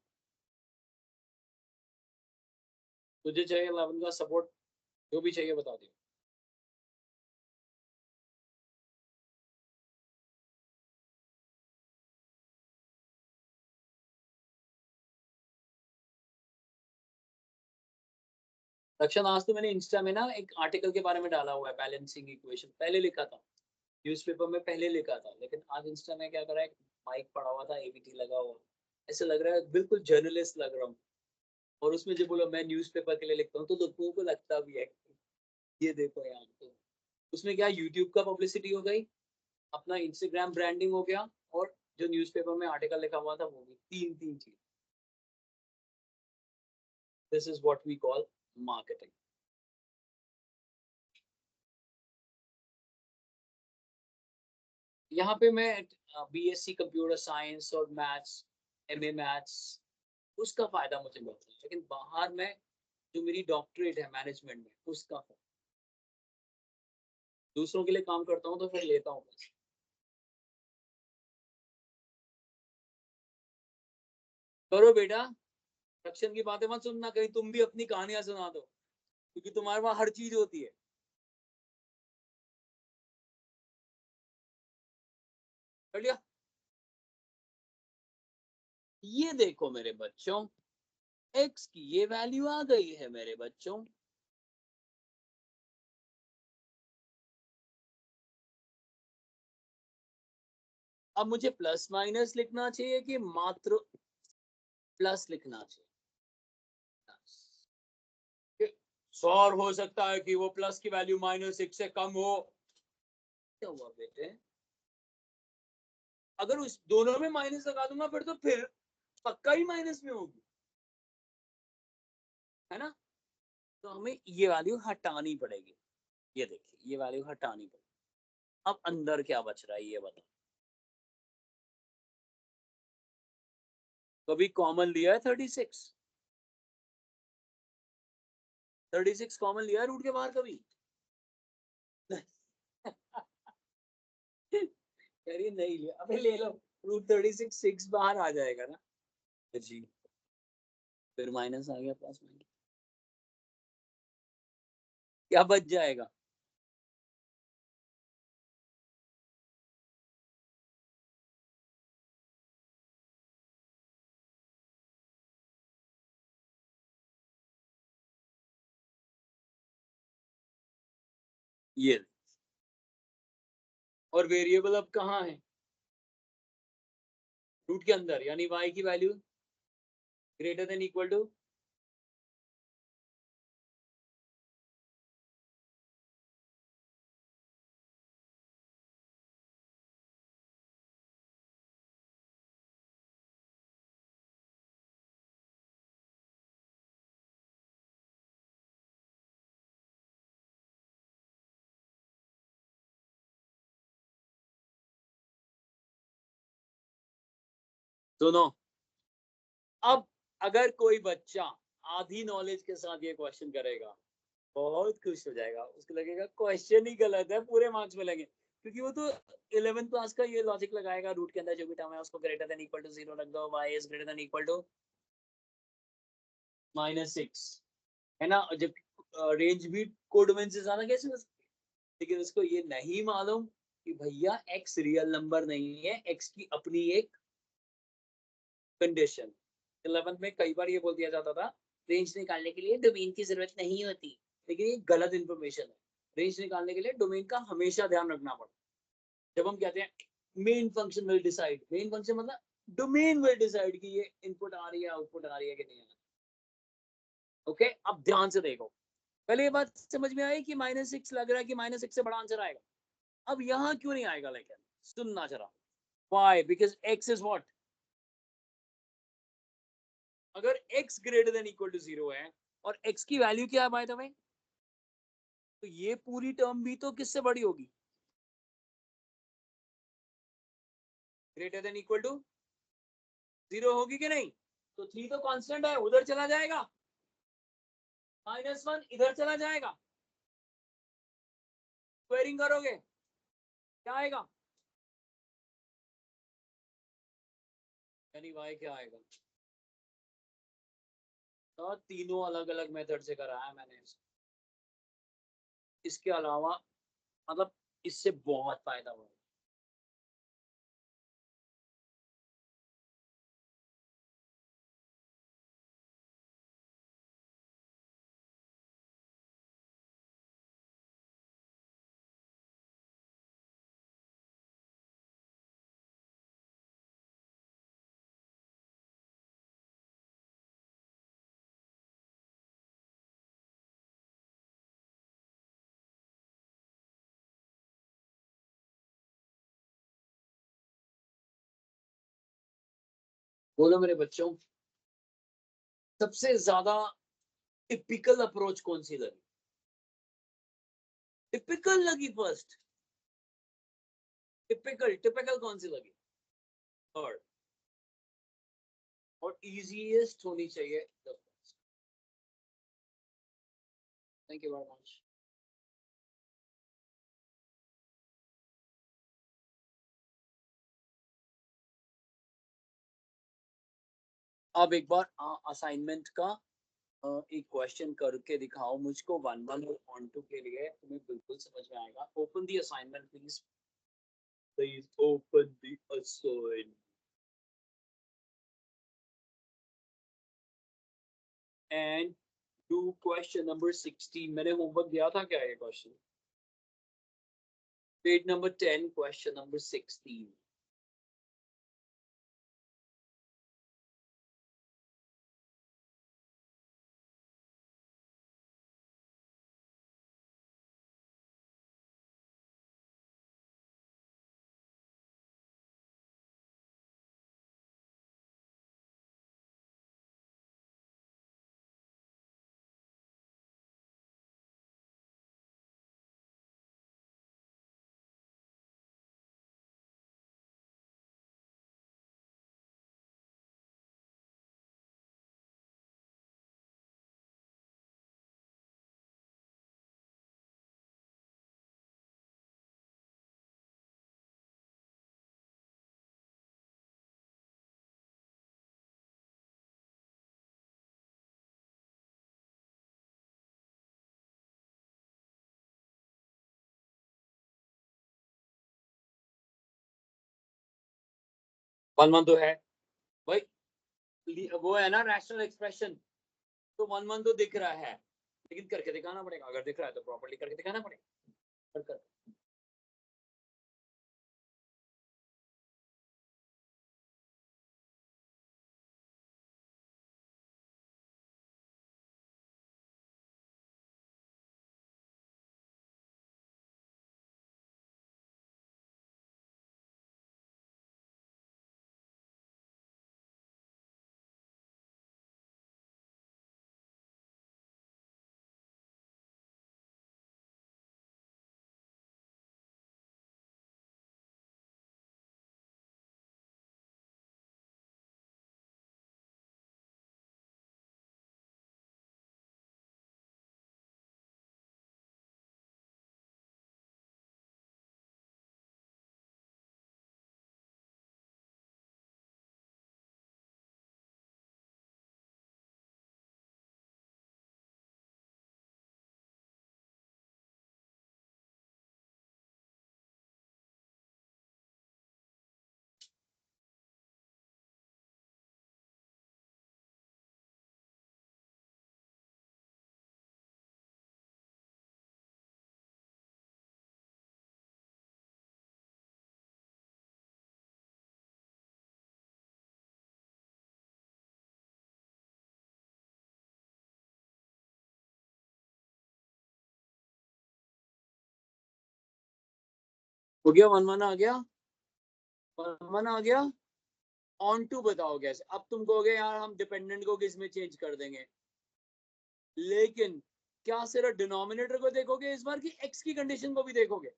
तुझे चाहिए 11 का सपोर्ट, जो भी चाहिए बता दियो। रक्षण, आज तो मैंने इंस्टा में ना एक आर्टिकल के बारे में डाला हुआ है, बैलेंसिंग इक्वेशन, पहले लिखा था न्यूज़पेपर में, पहले लिखा था, लेकिन आज इंस्टा में क्या करा है, माइक पड़ा हुआ था, एबीटी लगा हुआ, ऐसे लग रहा है बिल्कुल जर्नलिस्ट लग रहा हूँ। और उसमें जो बोला मैं न्यूज़पेपर के लिए लिखता हूँ, तो लोगों को लगता भी है ये देखो यार। तो उसमें क्या, यूट्यूब का पब्लिसिटी हो गई, अपना इंस्टाग्राम ब्रांडिंग हो गया, और जो न्यूज़पेपर में आर्टिकल लिखा हुआ था वो भी, तीन तीन चीज। This is what we call marketing. यहाँ पे मैं बीएससी कंप्यूटर साइंस और मैथ्स, एमए मैथ्स, उसका फायदा मुझे मिलता है, लेकिन बाहर में जो मेरी डॉक्टरेट है मैनेजमेंट में, उसका फायदा, दूसरों के लिए काम करता हूँ तो फिर लेता हूँ पैसे। करो बेटा, रक्षण की बातें मत सुनना, कहीं तुम भी अपनी कहानियां सुना दो, क्योंकि तुम्हारे वहां हर चीज होती है। कर लिया? ये देखो मेरे बच्चों, एक्स की ये वैल्यू आ गई है मेरे बच्चों। अब मुझे प्लस माइनस लिखना चाहिए कि मात्र प्लस लिखना चाहिए? सौर हो सकता है कि वो प्लस की वैल्यू -6 से कम हो। क्या हुआ बेटे, अगर उस दोनों में माइनस लगा दूंगा फिर पक्का ही माइनस में होगी, है ना? तो हमें ये वैल्यू हटानी पड़ेगी। ये देखिए, ये वैल्यू हटानी पड़ेगी। अब अंदर क्या बच रहा है ये बताओ। कभी कॉमन लिया है 36? 36 कॉमन लिया रूट के बाहर कभी? कह रही है नहीं लिया, अबे ले लो, रूट 36 6 बाहर आ जाएगा ना जी, फिर माइनस आ गया प्लस माइनस, क्या बच जाएगा? ये, और वेरिएबल अब कहाँ है? रूट के अंदर, यानी y की value greater than equal to, सुनो, अब अगर कोई बच्चा आधी नॉलेज के साथ ये क्वेश्चन करेगा, बहुत खुश हो जाएगा, उसको लगेगा क्वेश्चन ही गलत है, पूरे मार्क्स मिलेंगे, क्योंकि वो तो 11th क्लास का ये लॉजिक लगाएगा, रूट के अंदर जो भी टर्म है उसको ग्रेटर देन इक्वल टू 0 रख दो, y is greater than equal to -6, है ना? जब रेंज भी कोडमेन से ज्यादा कैसे हो सकती है? लेकिन उसको ये नहीं मालूम कि भैया x रियल नंबर नहीं है, x की अपनी एक कंडीशन। 11th में कई बार ये बोल दिया जाता था, रेंज निकालने के लिए डोमेन की जरूरत नहीं होती, लेकिन ये गलत इंफॉर्मेशन है। रेंज निकालने के लिए डोमेन का हमेशा ध्यान रखना पड़ता है। जब हम कहते हैं main function will decide, main function मतलब डोमेन विल डिसाइड कि ये इनपुट आ रही है आउटपुट आ रही है कि नहीं आ रही। ओके, अब ध्यान से देखो, पहले ये बात समझ में आई कि -6 लग रहा है कि -6 से बड़ा आंसर आएगा। अब यहाँ क्यों नहीं आएगा, लेकिन सुनना जरा, why? Because x is what? अगर x greater than equal to 0 है और x की वैल्यू क्या है बाय द वे, तो ये पूरी टर्म भी तो किससे बड़ी होगी? ग्रेटर देन इक्वल टू 0 होगी कि नहीं? तो 3 तो कांस्टेंट है, उधर चला जाएगा, -1 इधर चला जाएगा, स्क्वायरिंग करोगे क्या आएगा, यानी y क्या आएगा? तो तीनों अलग अलग मेथड से कराया मैंने इसके अलावा, मतलब इससे बहुत फायदा हुआ। बोलो मेरे बच्चों, सबसे ज्यादा टिपिकल अप्रोच कौन सी लगी? टिपिकल लगी फर्स्ट? टिपिकल टिपिकल कौन सी लगी? थर्ड। और इजीएस्ट होनी चाहिए the first. Thank you very much. अब एक बार असाइनमेंट का एक क्वेश्चन करके दिखाओ मुझको, 1 1 और ऑन टू के लिए, तुम्हें बिल्कुल समझ में आएगा। Open the assignment please, please open the assignment and do question number 16। मैंने होमवर्क दिया था क्या ये question? Page number 10 question number 16। One one तो है भाई, वो है ना रैशनल एक्सप्रेशन, तो वन वन तो दिख रहा है, लेकिन करके दिखाना पड़ेगा, अगर दिख रहा है तो प्रॉपर्ली करके दिखाना पड़ेगा। कर हो गया, वन वन आ गया, वन वन आ गया। ऑन टू बताओ कैसे, अब तुम कहोगे यार हम डिपेंडेंट को किस में चेंज कर देंगे, लेकिन क्या सिर्फ डिनोमिनेटर को देखोगे इस बार की एक्स की कंडीशन को भी देखोगे?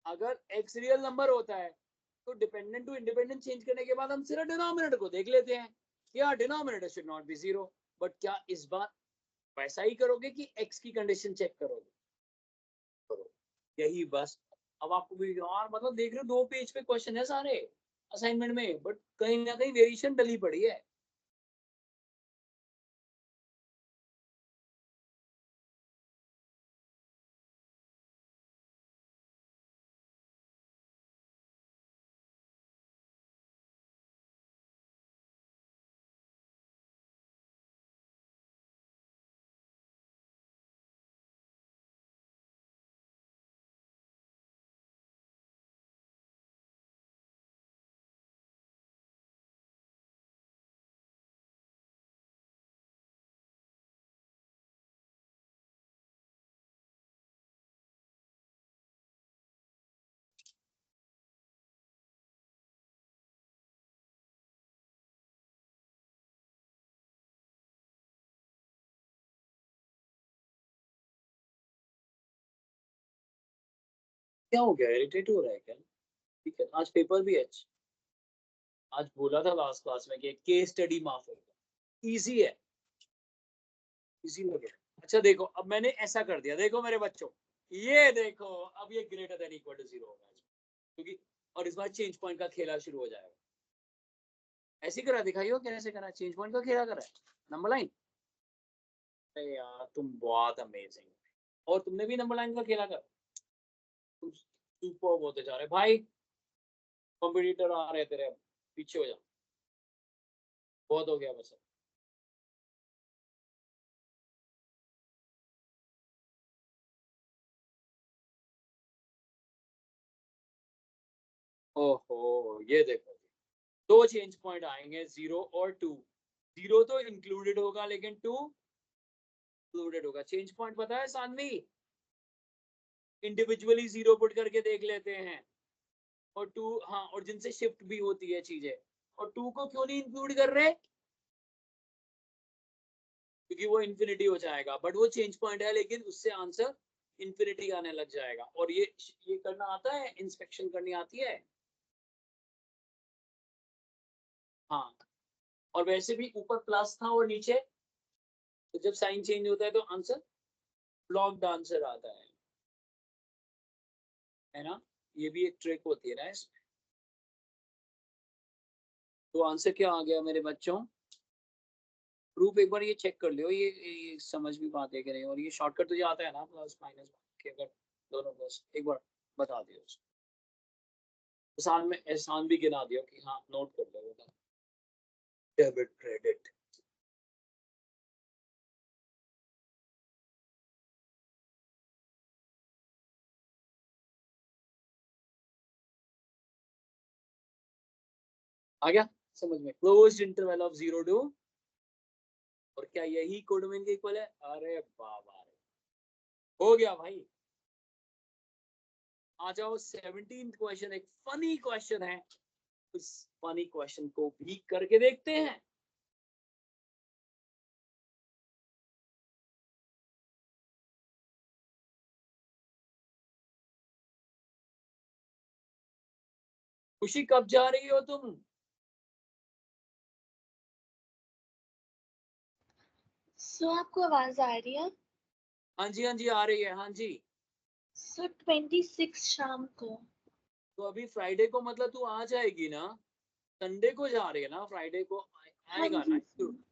अगर एक्स रियल नंबर होता है तो डिपेंडेंट टू इंडिपेंडेंट चेंज करने के बाद हम सिर्फ डिनोमिनेटर को देख लेते हैं, या denominator should not be zero. But क्या इस बार वैसा ही करोगे कि एक्स की कंडीशन चेक करोगे? करो, यही बस। अब आपको भी यार मतलब देख रहे हो 2 पेज पे क्वेश्चन है सारे असाइनमेंट में, बट कहीं ना कहीं वेरिएशन डली पड़ी है। क्या हो गया, इरिटेट हो रहा है क्या? ठीक है, आज पेपर भी है। आज बोला था लास्ट क्लास में कि केस स्टडी माफ होगा, इजी है, इजी हो गया। अच्छा देखो, अब मैंने ऐसा कर दिया, देखो मेरे बच्चों, ये देखो अब ये greater than equal to zero होगा, क्योंकि और इस बार चेंज पॉइंट का खेला शुरू हो जाएगा। ऐसे करा दिखाइयो कैसे करा, चेंज पॉइंट का खेला करा नंबर लाइन। अरे यार तुम बहुत अमेजिंग, और तुमने भी नंबर लाइन का खेला कर, तुम सुपर होते जा रहे भाई। कॉम्पिटिटर आ रहे तेरे, अब पीछे हो जा, बहुत हो गया बस। ओहो ये देखो, 2 चेंज पॉइंट आएंगे, 0 और 2। 0 तो इंक्लूडेड होगा लेकिन 2 इंक्लूडेड होगा। चेंज पॉइंट पता है सानवी, इंडिविजुअली 0 पुट करके देख लेते हैं, और 2, हाँ, और जिनसे शिफ्ट भी होती है चीजें। और 2 को क्यों नहीं इंक्लूड कर रहे? क्योंकि वो इन्फिनिटी हो जाएगा, बट वो चेंज पॉइंट है, लेकिन उससे आंसर इन्फिनिटी आने लग जाएगा। और ये करना आता है, इंस्पेक्शन करनी आती है। हाँ, और वैसे भी ऊपर प्लस था और नीचे, तो जब साइन चेंज होता है तो आंसर ब्लॉक्ड आंसर आता है ना? ये भी एक ट्रिक होती है ना इसमें। तो आंसर क्या आ गया मेरे बच्चों? प्रूफ एक बार ये चेक कर लियो, ये समझ भी पाते कि नहीं, और ये शॉर्टकट तुझे आता है ना, प्लस माइनस के, अगर दोनों प्लस, एक बार बता दियो। साल में एहसान भी गिना दिया कि हाँ नोट कर लो बेटा, डेबिट क्रेडिट। आ गया समझ में? क्लोज्ड इंटरवल ऑफ 0 to, और क्या यही कोडमेन के इक्वल है? अरे बाबा रे, हो गया भाई। आ जाओ 17th क्वेश्चन, एक फनी क्वेश्चन है, उस फनी क्वेश्चन को भी करके देखते हैं। खुशी कब जा रही हो तुम? सो आपको आवाज आ रही है? हाँ जी हाँ जी आ रही है, हाँ जी। सो 26 शाम को। तो अभी फ्राइडे को मतलब तू आ जाएगी ना? संडे को जा रही है ना? फ्राइडे को हाँ आएगा ना जी तू? सर।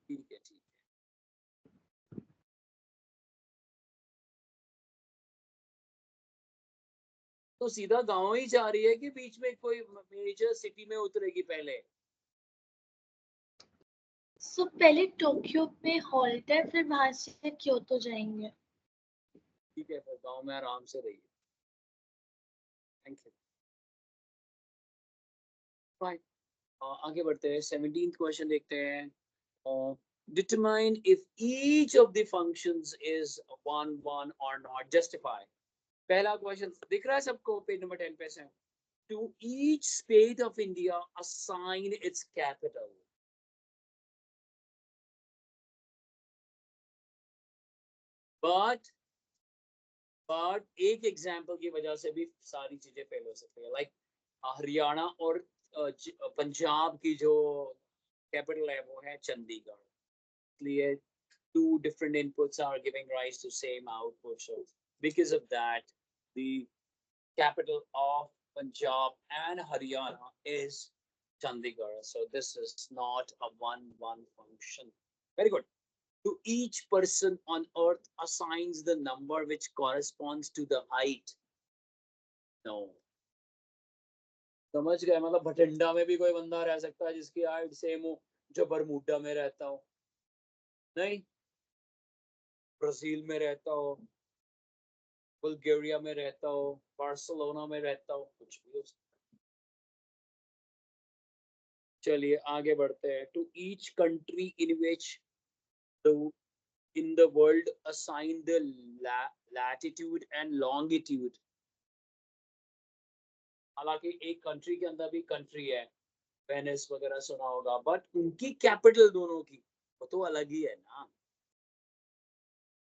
ठीक है ठीक है। तो सीधा गांव ही जा रही है कि बीच में कोई मेजर सिटी में उतरेगी पहले? सो पहले टोक्यो में हॉल्ट है, फिर वहां से क्योतो जाएंगे। ठीक है, फिर गांव में आराम से रहिए। Thank you. फाइन, आगे बढ़ते हैं। 17th क्वेश्चन देखते हैं। Determine if each of the functions is 1 और नॉट, जस्टिफाई। पहला क्वेश्चन दिख रहा है सबको पेज नंबर 10 पे से? To each state of India assign its capital. But एक एग्जाम्पल की वजह से भी सारी चीजें फेल हो सकती है। लाइक हरियाणा और पंजाब की जो कैपिटल है वो है चंडीगढ़, इसलिए two different inputs are giving rise to same output. So because of that, the capital of Punjab and Haryana is Chandigarh. So this is not a 1-1 function. Very good. To each person on earth assigns the number which corresponds to the height. No. समझ गए? मतलब भटिंडा में भी कोई बंदा रह सकता है जिसकी हाइट सेम हो जो बरमूडा में रहता हो? नहीं। ब्राजील में रहता हो, बुल्गारिया में रहता हो, बार्सिलोना में रहता हो, कुछ भी हो सकता है। चलिए आगे बढ़ते हैं। To each country in which the in the world assign the latitude and longitude. हालांकि एक कंट्री के अंदर भी कंट्री है, वेनिस वगैरह सुना होगा, बट उनकी कैपिटल दोनों की वो तो अलग ही है ना,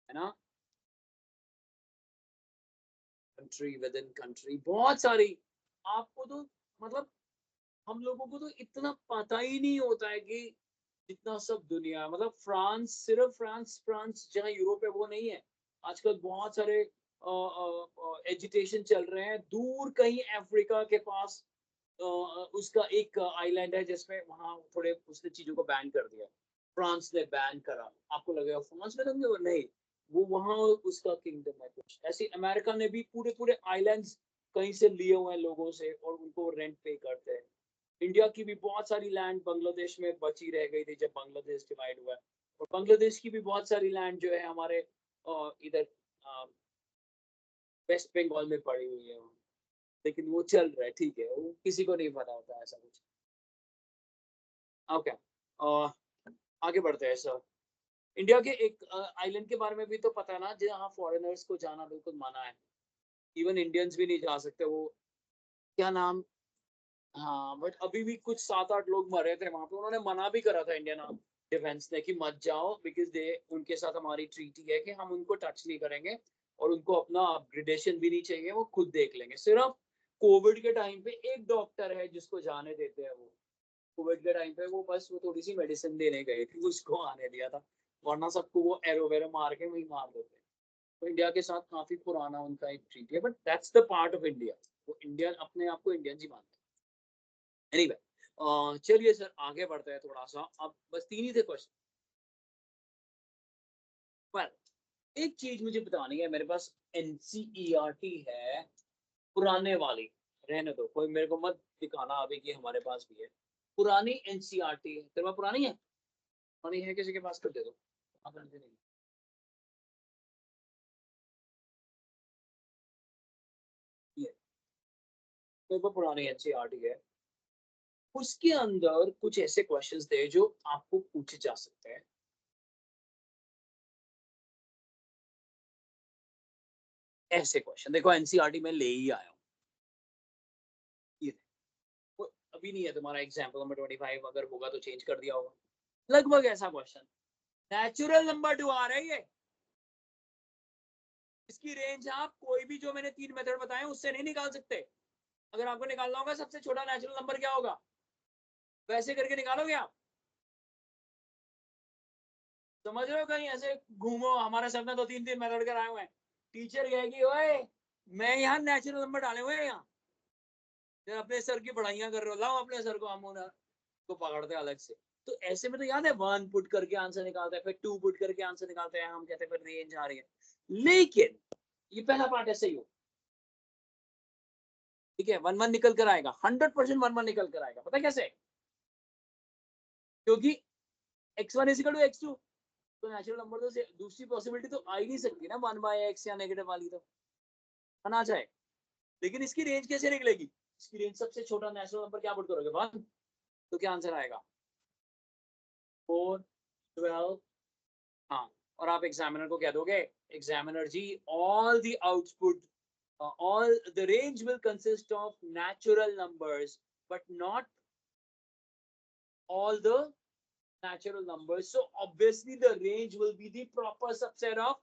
है ना? कंट्री विद इन कंट्री बहुत सारी। आपको तो मतलब हम लोगों को तो इतना पता ही नहीं होता है कि जितना सब दुनिया, मतलब फ्रांस, सिर्फ फ्रांस फ्रांस जहाँ यूरोप है वो नहीं है। आजकल बहुत सारे एजिटेशन चल रहे हैं दूर कहीं अफ्रीका के पास। उसका एक आइलैंड है जिसमें वहां थोड़े उसने चीजों को बैन कर दिया। फ्रांस ने बैन करा। आपको लगेगा फ्रांस में दंगे हो? नहीं, वो वहां उसका किंगडम है। कुछ ऐसे अमेरिका ने भी पूरे पूरे आइलैंड्स कहीं से लिए हुए हैं लोगों से और उनको रेंट पे करते हैं। इंडिया की भी बहुत सारी लैंड बांग्लादेश में बची रह गई थी जब बांग्लादेश डिवाइड हुआ। और बांग्लादेश की भी बहुत सारी लैंड जो है हमारे इधर वेस्ट बंगाल में पड़ी हुई है। लेकिन वो चल रहा है, ठीक है, वो किसी को नहीं पता होता ऐसा कुछ। ओके, आगे बढ़ते हैं सर। इंडिया के एक आइलैंड के बारे में भी तो पता है ना जहाँ फॉरेनर्स को जाना बिल्कुल मना है। इवन इंडियंस भी नहीं जा सकते। वो क्या नाम? हाँ, बट अभी भी कुछ 7-8 लोग मरे थे वहां पे, उन्होंने मना भी करा था इंडियन डिफेंस ने कि मत जाओ, बिकॉज दे उनके साथ हमारी ट्रीटी है कि हम उनको टच नहीं करेंगे और उनको अपना अपग्रेडेशन भी नहीं चाहिए, वो खुद देख लेंगे। सिर्फ कोविड के टाइम पे एक डॉक्टर है जिसको जाने देते हैं। वो कोविड के टाइम पे वो बस वो थोड़ी सी मेडिसिन देने गए थे, उसको आने दिया था, वरना सबको वो एरो वेरो मार के वही मार देते। तो इंडिया के साथ काफी पुराना उनका एक ट्रीटी है, but that's the part of India. वो इंडियन अपने आप को इंडियन ही मानते हैं। एनीवे, चलिए सर आगे बढ़ते हैं थोड़ा सा। अब बस 3 ही थे क्वेश्चन। well, एक चीज मुझे बतानी है, मेरे पास एनसीईआरटी है पुराने वाली, रहने दो, कोई मेरे को मत दिखाना अभी कि हमारे पास भी है। पुरानी एनसीईआरटी है, तेरे पास पुरानी है? पुरानी है किसी के पास तो दे दो। ये मेरे पास पुरानी एनसीईआरटी है, उसके अंदर कुछ ऐसे क्वेश्चंस थे जो आपको पूछे जा सकते हैं। ऐसे क्वेश्चन देखो, एनसीईआरटी में ले ही आया हूँ। ये वो अभी नहीं है तुम्हारा एग्जाम्पल नंबर 25, अगर होगा तो चेंज कर दिया होगा। लगभग ऐसा क्वेश्चन, नेचुरल नंबर टू आ रहा है ये। इसकी रेंज आप कोई भी जो मैंने 3 मेथड बताए उससे नहीं निकाल सकते। अगर आपको निकालना होगा सबसे छोटा नेचुरल नंबर क्या होगा, वैसे करके निकालोगे आप। समझ रहे हो, कहीं ऐसे घूमो, हमारे सर में तो 3 मेथड कराए हुए हैं। टीचर कहेगी ओए मैं यहाँ नेचुरल नंबर डाले हुए हैं यहाँ, फिर अपने सर की पढ़ाइयाँ कर रहे हो, लाओ अपने सर को, हम उन्हें को पकड़ते हैं अलग से। तो ऐसे में तो याद है 1 पुट करके आंसर निकालते हैं, फिर 2 पुट करके आंसर निकालते हैं, हम कहते हैं फिर रेंज आ रही है। लेकिन ये पहला पार्ट ऐसे ही हो, ठीक है, 1 1 निकल कर आएगा, 100% 1 1 निकल कर आएगा। पता है कैसे? क्योंकि x1 is equal to x2, तो नेचुरल नंबर तो दूसरी पॉसिबिलिटी तो आ ही नहीं सकती ना 1/x या नेगेटिव वाली, तो ना जाए। लेकिन इसकी रेंज कैसे निकलेगी? इसकी रेंज सबसे छोटा नेचुरल नंबर क्या पुट करोगे 1, तो क्या आंसर आएगा 4 12। हाँ, और आप एग्जामिनर को कह दोगे, examiner ji all the output, all the range will consist of natural numbers but not all the natural numbers, so obviously the range will be the proper subset of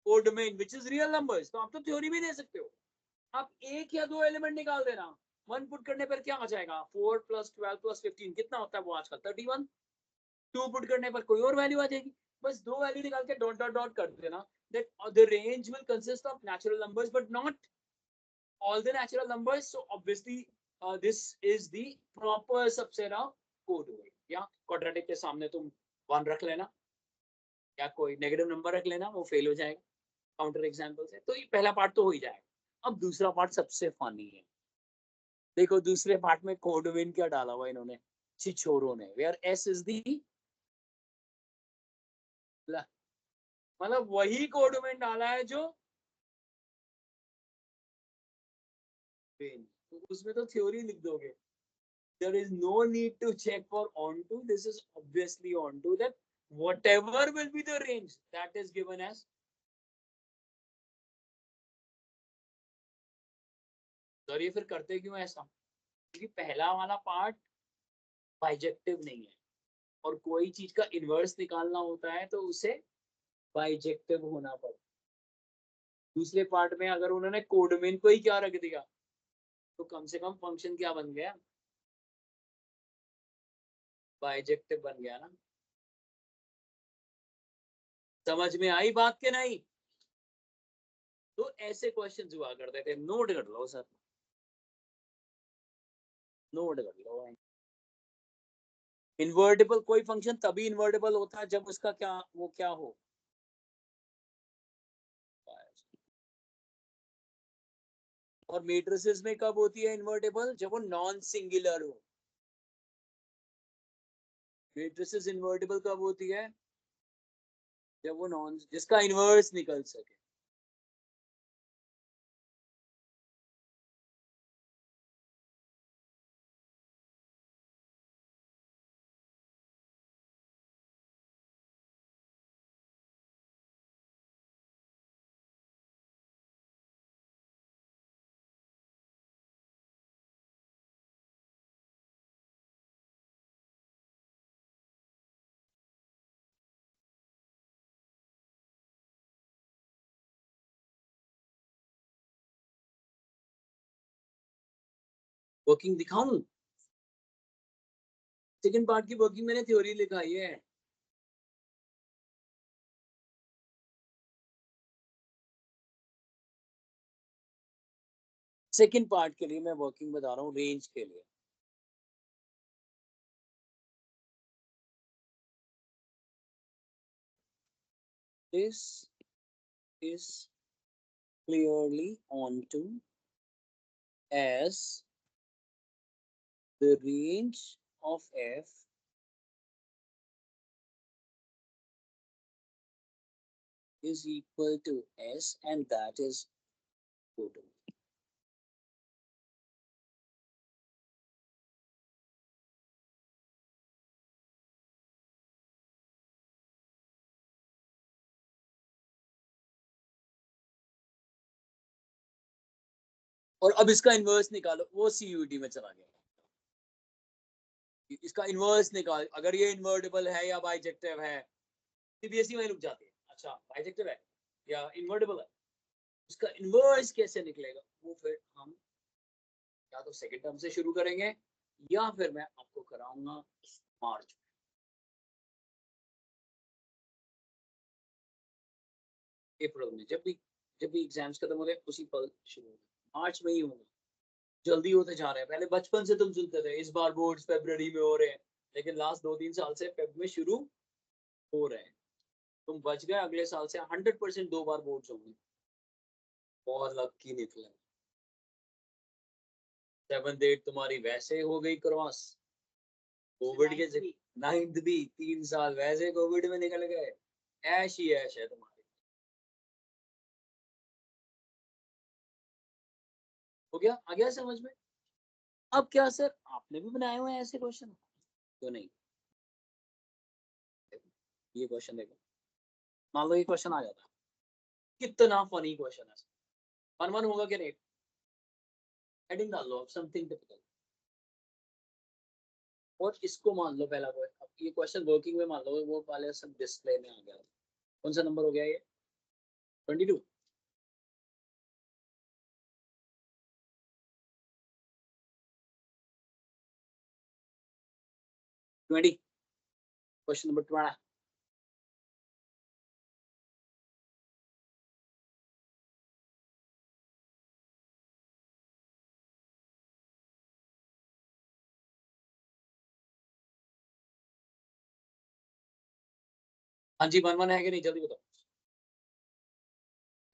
codomain which is real numbers। तो आप तो theory भी दे सकते हो, आप एक या दो एलिमेंट निकाल देना, 1 पुट करने पर क्या आ जाएगा 4 + 12 + 15 कितना होता है वो आजकल 31। 2 पुट करने पर कोई और वैल्यू आ जाएगी, बस दो वैल्यू निकाल के डॉट डॉट डॉट कर देना, that the range will consist of natural numbers but not all the natural numbers, so obviously this is the proper subset of codomain। या quadratic के सामने तुम 1 रख लेना या कोई नेगेटिव नंबर रख लेना, वो फेल हो जाएगा काउंटर एग्जाम्पल से। तो ये पहला पार्ट तो हो ही जाएगा। अब दूसरा पार्ट सबसे फनी है। देखो दूसरे पार्ट में कोडोमेन क्या डाला हुआ इन्होंने, छिछोरों ने, वेयर एस इज दी, मतलब वही कोडोमेन डाला है जो, तो उसमें तो थ्योरी लिख दोगे। There is no need to check for onto, this is obviously onto, that whatever will be the range that is given as। Sir ये फिर करते क्यों ऐसा? क्योंकि पहला वाला पार्ट बाइजेक्टिव नहीं है, और कोई चीज का इनवर्स निकालना होता है तो उसे बाइजेक्टिव होना पड़ता। दूसरे पार्ट में अगर उन्होंने कोडमेन को ही क्या रख दिया, तो कम से कम फंक्शन क्या बन गया, बाइजेक्टिव बन गया ना। समझ में आई बात के नहीं? तो ऐसे क्वेश्चन हुआ करते थे, नोट कर लो सर, नोट कर लो। इन्वर्टेबल कोई फंक्शन तभी इन्वर्टेबल होता है जब उसका क्या, वो क्या हो, और मैट्रिसेस में कब होती है इन्वर्टेबल, जब वो नॉन सिंगुलर हो। मैट्रिसेस इन्वर्टेबल कब होती है, जब वो नॉन, जिसका इन्वर्स निकल सके। वर्किंग दिखाऊं? सेकंड पार्ट की वर्किंग मैंने थ्योरी लिखाई है। सेकंड पार्ट के लिए मैं वर्किंग बता रहा हूँ, रेंज के लिए। This is clearly onto as the range of f is equal to s and that is total. और अब इसका इन्वर्स निकालो, वो सीयूटी में चला गया। इसका इन्वर्स निकाल, अगर ये इन्वर्टेबल है या बाइजेक्टिव है, सीबीएसई में रुक जाती है। अच्छा बाइजेक्टिव है या इन्वर्टेबल है, इसका इन्वर्स कैसे निकलेगा वो फिर हम या तो सेकंड टर्म से शुरू करेंगे या फिर मैं आपको कराऊंगा मार्च अप्रैल में, जब भी एग्जाम्स खत्म हो गए उसी पल शुरू होगा, मार्च में ही होगा। जल्दी होते जा रहे हैं, पहले बचपन से तुम सुनते थे इस बार बोर्ड्स फरवरी में हो रहे हैं, लेकिन लास्ट 2-3 साल से फेब में शुरू हो रहे हैं। तुम बच गए, अगले साल से 100% 2 बार बोर्ड्स होंगे। बहुत लकी निकले। 7th 8th तुम्हारी वैसे हो गई क्रॉस, कोविड के 9th भी 3 साल वैसे कोविड में निकल गए। ऐश ही ऐश है तुम्हारी। हो गया, आ गया समझ में? अब क्या सर आपने भी बनाए हुए हैं ऐसे क्वेश्चन? क्यों नहीं? ये क्वेश्चन देखो, मान लो ये क्वेश्चन आ जाता है, कितना फनी क्वेश्चन है। 1-1 होगा कि नहीं? हेडिंग डाल लो, समथिंग टिपिकल। और इसको मान लो पहला क्वेश्चन, अब ये क्वेश्चन वर्किंग में मान लो वो वाले सब डिस्प्ले में आ गया। कौन सा नंबर हो गया ये? 22। 20, क्वेश्चन नंबर 20। हाँ जी, 1-1 है कि नहीं, जल्दी बताओ।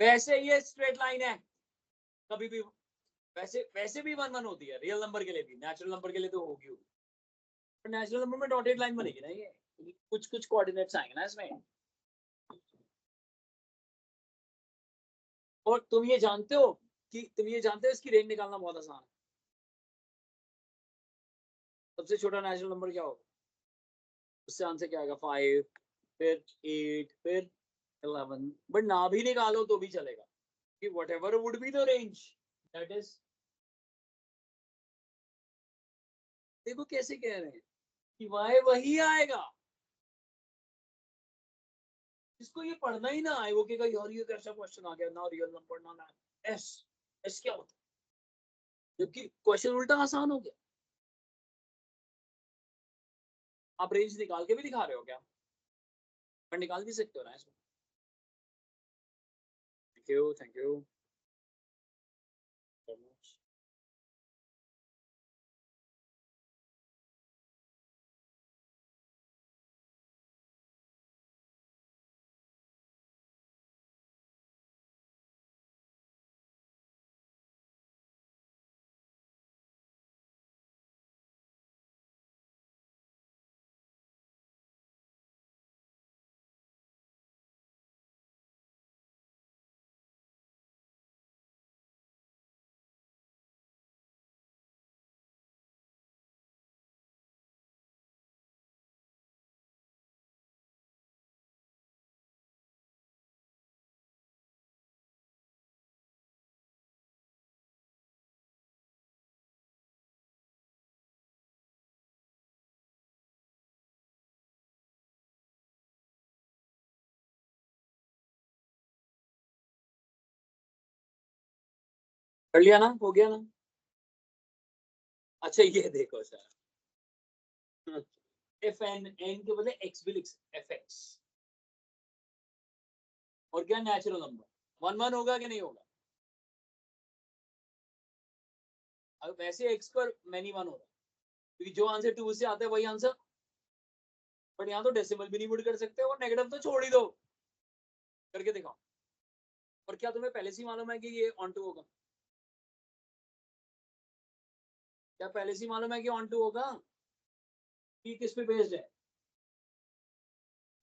वैसे ये स्ट्रेट लाइन है, कभी भी वैसे भी 1-1 होती है, रियल नंबर के लिए भी, नेचुरल नंबर के लिए तो होगी, पर नेचुरल नंबर में डॉटेड लाइन बनेगी ना, ये कुछ कोऑर्डिनेट्स आएंगे ना इसमें। और तुम ये जानते हो इसकी रेंज निकालना बहुत आसान है। सबसे छोटा नेचुरल नंबर क्या होगा? उससे आंसर क्या आएगा? 5, फिर 8, फिर 11। बट ना भी निकालो तो भी चलेगा, कि whatever would be the range that is. देखो कैसे कह रहे हैं कि y वही आएगा। जिसको ये पढ़ना ही ना आए वो कहेगा यार ये कैसा क्वेश्चन आ गया, ना रियल नंबर ना एस। एस क्या होता है? जबकि क्वेश्चन उल्टा आसान हो गया। आप रेंज निकाल के भी दिखा रहे हो क्या? पर निकाल भी सकते हो ना इसमें। Thank you so much। कर लिया ना, हो गया ना? अच्छा ये देखो सर, एफ एन एन के बदले एक्स भी लिख सकते, एफ एक्स। और क्या नेचुरल नंबर 1-1 होगा कि नहीं होगा? अब वैसे एक्स पर मैनी 1 होगा, क्योंकि जो आंसर 2 से आता है वही आंसर। बट यहाँ तो डेसिमल भी नहीं मुड़ कर सकते, और नेगेटिव तो छोड़ ही दो, करके दिखाओ। और क्या तुम्हें पहले से ही मालूम है कि ये ऑन टू होगा? क्या पहले से ही मालूम है कि ऑन टू होगा? कि किस पे बेस्ड है?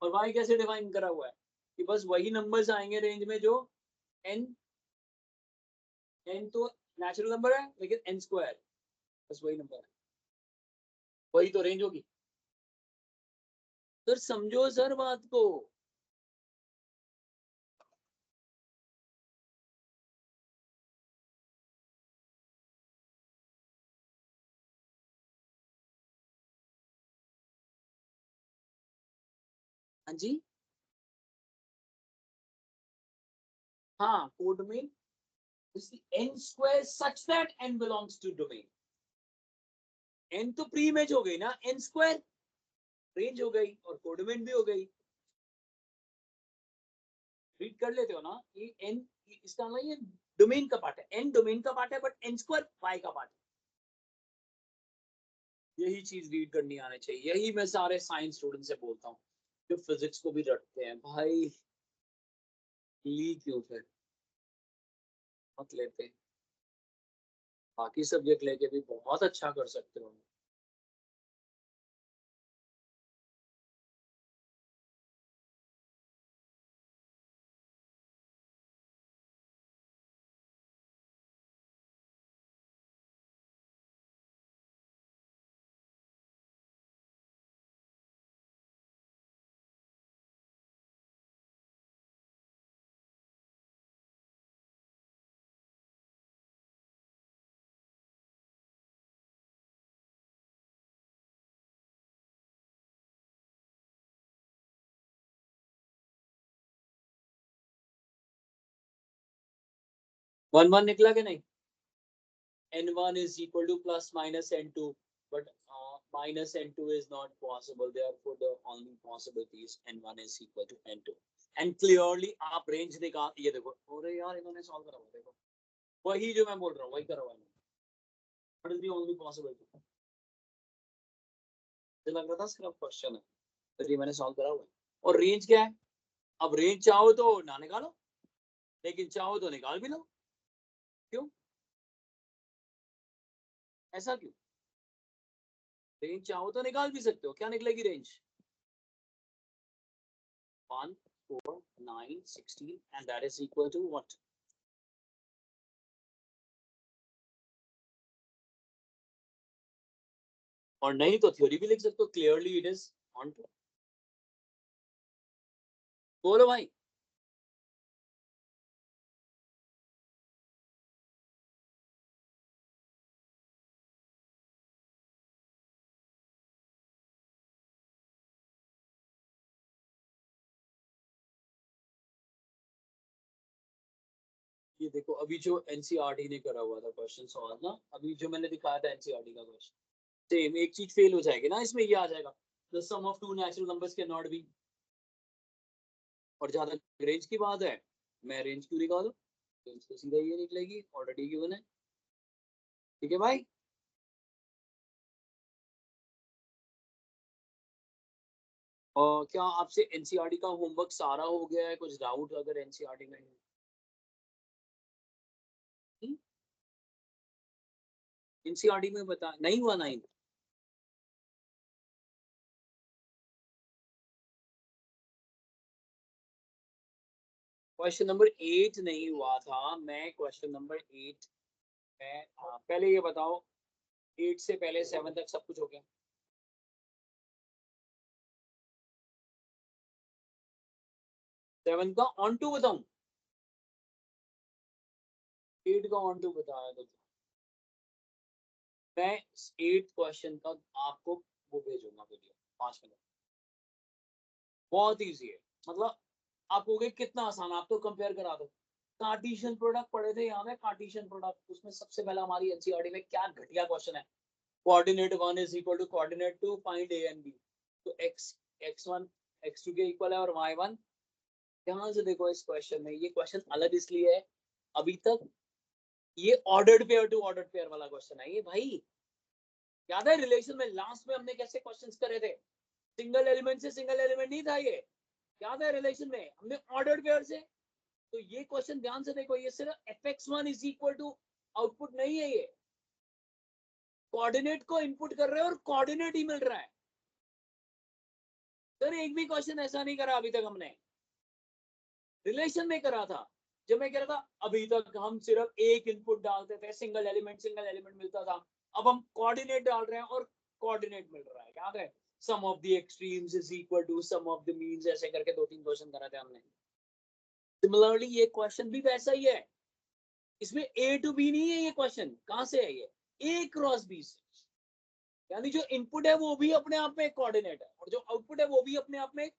और वाई कैसे डिफाइन करा हुआ है कि बस वही नंबर्स आएंगे रेंज में जो एन, एन तो नेचुरल नंबर है लेकिन एन स्क्वायर बस वही नंबर है, वही तो रेंज होगी। सर समझो सर बात को। हाँ जी, हाँ codomain is the n square such that n belongs to domain। n तो प्री इमेज हो गई ना, n स्क्वायर रेंज हो गई और कोडोमेन भी हो गई। रीड कर लेते हो ना, ये n इसका मतलब ये डोमेन का पार्ट है, n डोमेन का पार्ट है बट n स्क्वायर y का पार्ट है। यही चीज रीड करनी आनी चाहिए, यही मैं सारे साइंस स्टूडेंट से बोलता हूँ जो फिजिक्स को भी रटते हैं। भाई ली क्यों फिर मत लेते, बाकी सब्जेक्ट लेके भी बहुत अच्छा कर सकते हो। 1 1 निकला कि नहीं? n1 is equal to plus minus n2, but minus n2 is not possible, therefore the only possibility is n1 is equal to n2 and clearly आप रेंज निकाल, ये देखो अरे यार इन्होंने सॉल्व करा हुआ, देखो वही जो मैं बोल रहा हूँ वही करा हुआ है। What is the only possibility? मुझे लग रहा था सिर्फ क्वेश्चन है, तो ये मैंने सॉल्व करा हुआ है। और रेंज क्या है? अब रेंज चाहो तो ना निकालो, लेकिन चाहो तो निकाल भी लो। क्यों ऐसा क्यों? रेंज चाहो तो निकाल भी सकते हो, क्या निकलेगी range? 1 4 9 16 and that is equal to what? और नहीं तो थ्योरी भी लिख सकते हो, clearly it is onto. बोलो भाई। ये देखो अभी जो एनसीईआरटी ने करा हुआ था क्वेश्चन सॉल्व ना, अभी जो मैंने दिखाया था एनसीईआरटी का क्वेश्चन, सेम एक चीज फेल हो जाएगी ना इसमें, ये आ जाएगा the sum of two natural numbers cannot be. और जहां तक रेंज की बात है, मैं रेंज क्यों निकालूं? रेंज तो सीधा ये निकलेगी, ऑलरेडी गिवन है। ठीक है भाई। और क्या आपसे एनसीईआरटी का होमवर्क सारा हो गया है? कुछ डाउट अगर एनसीईआरटी में है? एनसीईआरटी में बता नहीं हुआ 9? क्वेश्चन नंबर 8 नहीं हुआ था, मैं क्वेश्चन नंबर 8 में पहले ये बताओ 8 से पहले 7 तक सब कुछ हो गया? 7 का ऑन टू बताऊं? 8 का ऑन टू बताया तो मैं 8 क्वेश्चन का आपको वो भेजूंगा वीडियो 5 मिनट, बहुत इजी है। मतलब आप कहोगे कितना आसान, आप तो कंपेयर करा दो। कार्टेशियन प्रोडक्ट पढ़े थे यहाँ में, कार्टेशियन प्रोडक्ट, उसमें सबसे पहला हमारी एनसीईआरटी में क्या घटिया क्वेश्चन है, coordinate 1 is equal to coordinate 2 find a and b. तो x1 x2 के इक्वल है और y1। ध्यान से देखो इस क्वेश्चन में, ये क्वेश्चन अलग इसलिए है, अभी तक ये ordered pair to ordered pair वाला क्वेश्चन है ये भाई। याद है रिलेशन में लास्ट में हमने कैसे क्वेश्चंस करे थे? सिंगल एलिमेंट से सिंगल एलिमेंट नहीं था ये, याद है रिलेशन में हमने ऑर्डर्ड पेयर से तो ये क्वेश्चन ध्यान से देखो, ये सिर्फ fx1 is equal two output नहीं है, ये कोऑर्डिनेट को इनपुट कर रहे हैं और कोऑर्डिनेट ही मिल रहा है। सर एक भी क्वेश्चन ऐसा नहीं करा अभी तक हमने, रिलेशन में करा था। जब मैं कह रहा था अभी तक हम सिर्फ एक इनपुट डालते थे, सिंगल एलिमेंट मिलता था, अब हम कोऑर्डिनेट डाल रहे हैं और कोऑर्डिनेट मिल रहा है। याद है, sum of the extremes is equal to sum of the means, ऐसे करके 2-3 क्वेश्चन करा थे हमने। सिमिलरली ये क्वेश्चन भी वैसा ही है, इसमें ए टू बी नहीं है ये क्वेश्चन, कहां से है ये, ए क्रॉस बी से। यानी जो इनपुट है वो भी अपने आप में एक कोऑर्डिनेट है और जो आउटपुट है वो भी अपने आप में,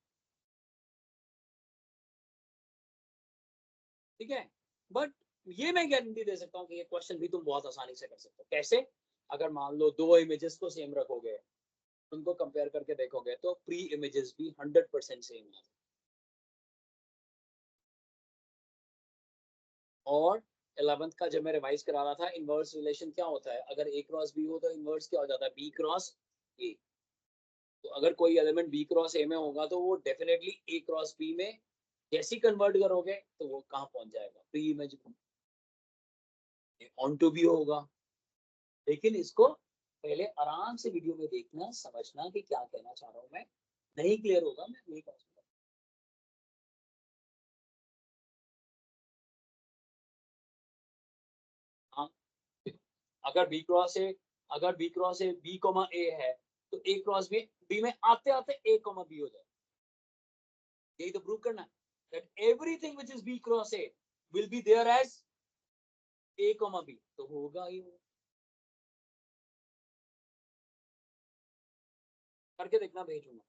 ठीक है। बट ये मैं गारंटी दे सकता हूँ कि ये क्वेश्चन भी तुम बहुत आसानी से कर सकते हो। कैसे? अगर मान लो दो इमेजेस को सेम रखोगे, उनको कंपेयर करके देखोगे तो प्री इमेजेस भी 100% सेम है। और 11th का जब मैं रिवाइज करा रहा था, इनवर्स रिलेशन क्या होता है, अगर ए क्रॉस बी हो तो इनवर्स क्या हो जाता है, बी क्रॉस ए। तो अगर कोई एलिमेंट बी क्रॉस ए में होगा तो वो डेफिनेटली ए क्रॉस बी में जैसे ही कन्वर्ट करोगे तो वो कहाँ पहुंच जाएगा, प्री इमेज ऑन टू भी होगा। लेकिन इसको पहले आराम से वीडियो में देखना, समझना कि क्या कहना चाह रहा हूं मैं। नहीं क्लियर होगा मैं नहीं कर सकता। हाँ, अगर b cross a b comma a है तो ए क्रॉस बी में आते आते ए कॉमा बी हो जाए। यही तो प्रूव करना है, that everything which is b cross a will be there as a comma b, तो होगा ही वो। करके देखना, भेजूंगा।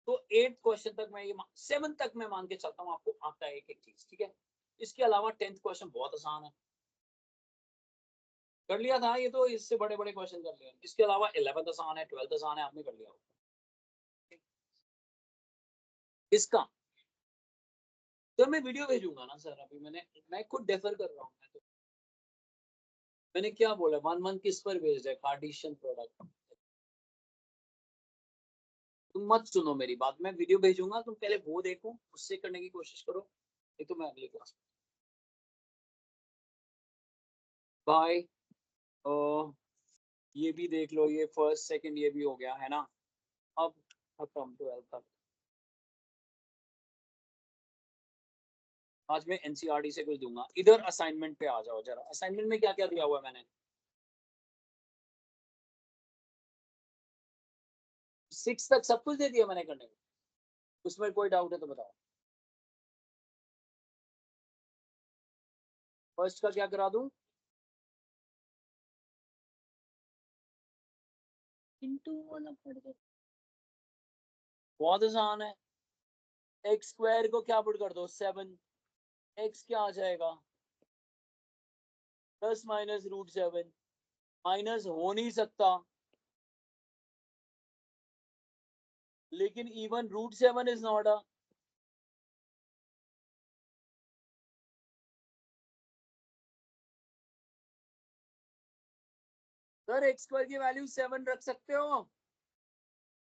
तो 8th क्वेश्चन तक मैं ये 7 तक मैं मान के चलता हूँ आपको आता है एक एक चीज, ठीक है। इसके अलावा 10th क्वेश्चन बहुत आसान है, कर लिया था ये तो, इससे बड़े बड़े क्वेश्चन कर लिए। इसके अलावा 11th आसान है, 12th आसान है, आपने कर लिया। इसका तो मैं वीडियो भेजूंगा ना सर, अभी मैं खुद डेफर कर रहा हूँ। मैंने क्या बोला, 1 मंथ किस पर भेज है, कार्टेशियन प्रोडक्ट। तुम मत सुनो मेरी बात, मैं वीडियो भेजूंगा, तुम पहले वो देखो, उससे करने की कोशिश करो, नहीं तो मैं अगली क्लास बाय। ये भी देख लो, ये फर्स्ट सेकंड ये भी हो गया है ना। अब खत्म 12th तक। आज मैं एनसीईआरटी से कुछ दूंगा। इधर असाइनमेंट पे आ जाओ जरा, असाइनमेंट में क्या क्या दिया हुआ है मैंने। 6 तक सब कुछ दे दिया मैंने करने को, उसमें कोई डाउट है तो बताओ। फर्स्ट का क्या करा दूं, इनटू वाला पड़ गया। बहुत आसान है। एक्स स्क्वायर को क्या पुट कर दो 7, एक्स क्या आ जाएगा प्लस माइनस रूट 7, माइनस हो नहीं सकता, लेकिन even root 7 is not a, sir x square की वैल्यू 7 रख सकते हो।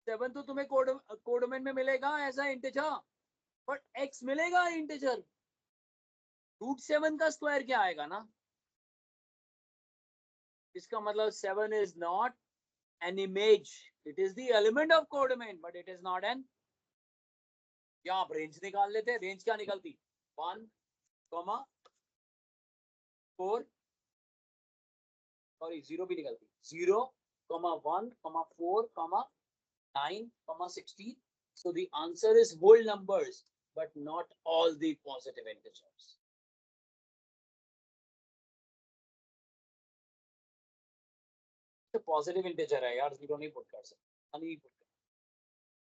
7 तो तुम्हें कोडोमेन में मिलेगा as a integer, but x मिलेगा इंटीजर। रूट 7 का स्क्वायर क्या आएगा ना, इसका मतलब 7 is not an image, it is the element of codomain but it is not an. क्या आप रेंज निकाल लेते, रेंज क्या निकलती 1, 4, सॉरी 0 भी निकलती 0, 1, 4, 9, 16. So the answer is whole numbers, but not all the positive integers. तो पॉजिटिव इंटीजर है यार, 0 नहीं पुट कर सकते, नहीं पुट कर।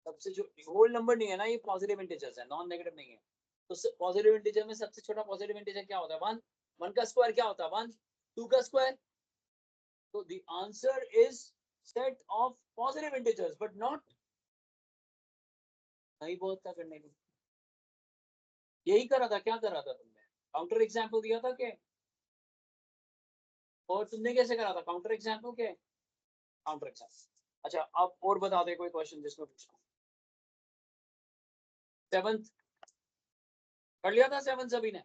सबसे जो होल नंबर नहीं है ना, ये पॉजिटिव इंटीजर्स है, नॉन नेगेटिव नहीं है। तो पॉजिटिव इंटीजर में सबसे छोटा पॉजिटिव इंटीजर क्या होता है 1, 1 का स्क्वायर क्या होता है 1, 2 का स्क्वायर। तो the answer is set of positive integers but not, नहीं बहुत था करने को। यही करा था, क्या करा था तुमने, काउंटर एग्जाम्पल दिया था क्या, और तुमने कैसे करा था काउंटर एग्जाम्पल के, काउंटर एग्जाम्पल। अच्छा अब और बता दे कोई क्वेश्चन जिसमें पूछना। 7th कर लिया था 7 सभी ने,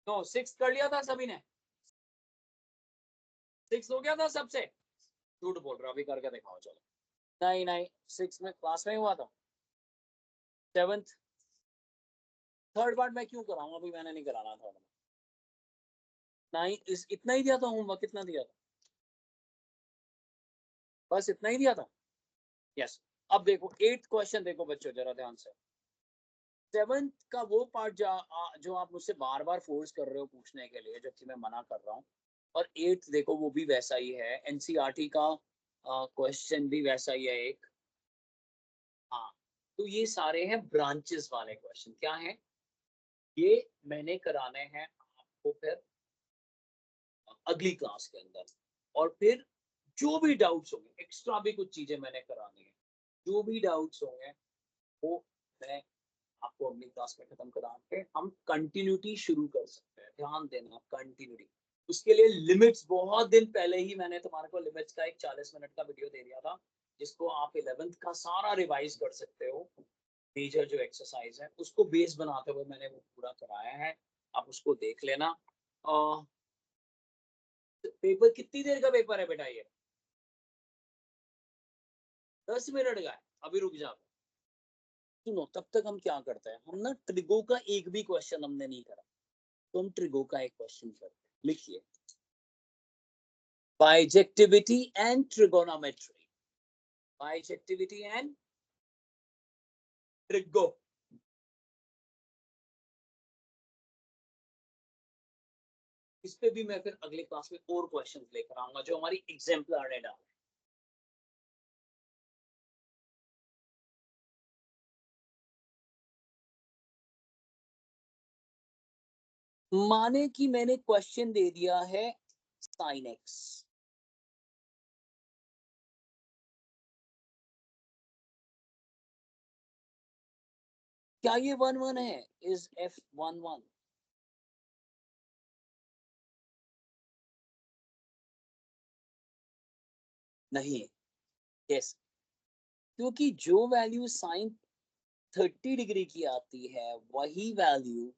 तो 6 कर लिया था सभी ने, 6 हो गया था सबसे, झूठ बोल रहा, अभी करके दिखाओ चलो। नहीं नहीं, 6 में क्लास में हुआ था, 7th, थर्ड पार्ट मैं क्यों कराऊंगा, अभी मैंने नहीं कराना था। नहीं, इस इतना ही दिया था होमवर्क, कितना दिया था, बस इतना ही दिया था। यस। अब देखो 8th क्वेश्चन, देखो बच्चों जरा ध्यान से, 7th का वो पार्ट जो आप मुझसे बार बार फोर्स कर रहे हो पूछने के लिए, जबकि मैं मना कर रहा हूँ, और 8th देखो वो भी वैसा ही है, एनसीईआरटी का क्वेश्चन भी वैसा ही है एक। हाँ, तो ये सारे हैं ब्रांचेस वाले क्वेश्चन, क्या है ये, मैंने कराने हैं आपको फिर अगली क्लास के अंदर। और फिर जो भी डाउट्स होंगे, एक्स्ट्रा भी कुछ चीजें मैंने करानी है, जो भी डाउट्स होंगे वो मैं आपको अगली क्लास में खत्म करा के हम कंटिन्यूटी शुरू कर सकते हैं। ध्यान देना, कंटिन्यूटी, उसके लिए लिमिट्स, बहुत दिन पहले ही मैंने तुम्हारे को लिमिट्स का एक 40 मिनट का वीडियो दे दिया था, जिसको आप 11th का सारा रिवाइज कर सकते हो। मेजर जो एक्सरसाइज है उसको बेस बनाते हुए मैंने वो पूरा कराया है, आप उसको देख लेना। पेपर कितनी देर का पेपर है बेटा ये, 10 मिनट का है, अभी रुक जाओ। सुनो, तब तक हम क्या करते हैं, हम ना ट्रिगो का एक भी क्वेश्चन हमने नहीं करा, तो हम ट्रिगो का एक क्वेश्चन करते हैं। लिखिए, bijectivity and trigonometry, bijectivity and trigo। इस पे भी मैं फिर अगले क्लास में और क्वेश्चंस लेकर आऊंगा जो हमारी एग्जाम्पलर ने डाले। माने कि मैंने क्वेश्चन दे दिया है sin x, क्या ये 1 1 है, इज f 1 1? नहीं, यस, क्योंकि जो वैल्यू साइन 30 डिग्री की आती है वही वैल्यू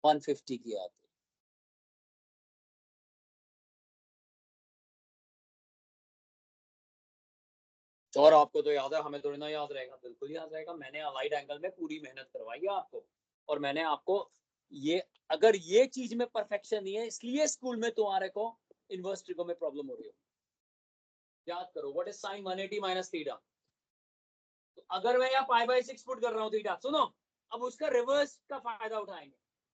150 की आती है। और आपको तो याद है, हमें थोड़ी ना याद रहेगा, बिल्कुल याद रहेगा, मैंने अलाइड एंगल में पूरी मेहनत करवाई है आपको, और मैंने आपको ये, अगर ये चीज में परफेक्शन नहीं है, इसलिए स्कूल में तुम्हारे को इनवर्स ट्रिगो में प्रॉब्लम हो रही हो। याद करो, what is sine 180 minus theta. तो अगर मैं यहाँ पाई बाय 6 पुट कर रहा हूँ थीटा, सुनो, अब उसका रिवर्स का फायदा उठाएंगे।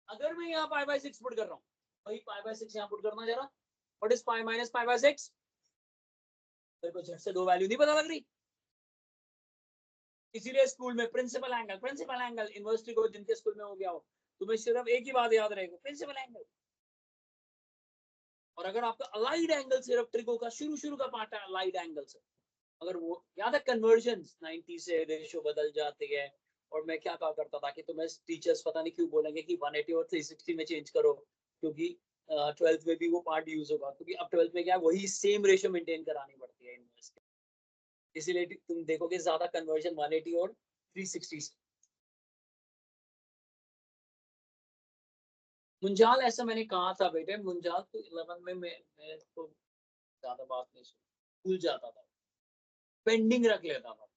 अगर मैं यहाँ पाई बाय 6 पुट कर रहा हूँ, वही पाई बाय 6 यहाँ पुट करना जरा, what is pi minus pi by 6, मेरे को झट से दो वैल्यू नहीं पता लग रही। इसीलिए स्कूल में प्रिंसिपल एंगल इनवर्स ट्रिगो, जिनके स्कूल में हो गया हो, तुम्हें सिर्फ एक ही बात याद रहेगी, प्रिंसिपल एंगल। और अगर आपका अलाइड एंगल सिर्फ ट्रिगो का शुरू का पार्ट है, अलाइड एंगल से, अगर वो याद है, कन्वर्जन 90 से रेशियो बदल जाती है। और मैं क्या कहा करता था कि तुम्हें टीचर्स पता नहीं क्यों बोलेंगे कि 180 और 360 में चेंज करो, क्योंकि 12th में भी वो पार्ट यूज होगा, क्योंकि अब 12th में क्या है, वही सेम रेशियो मेंटेन करानी पड़ती है इनवर्स, इसीलिए तुम देखोगे ज्यादा कन्वर्जन 180 और 360 से। मुंजाल, ऐसा मैंने कहा था बेटे, मुंजाल तो 11 में मैं तो ज्यादा बात नहीं सुन, भूल जाता था, पेंडिंग रख लेता था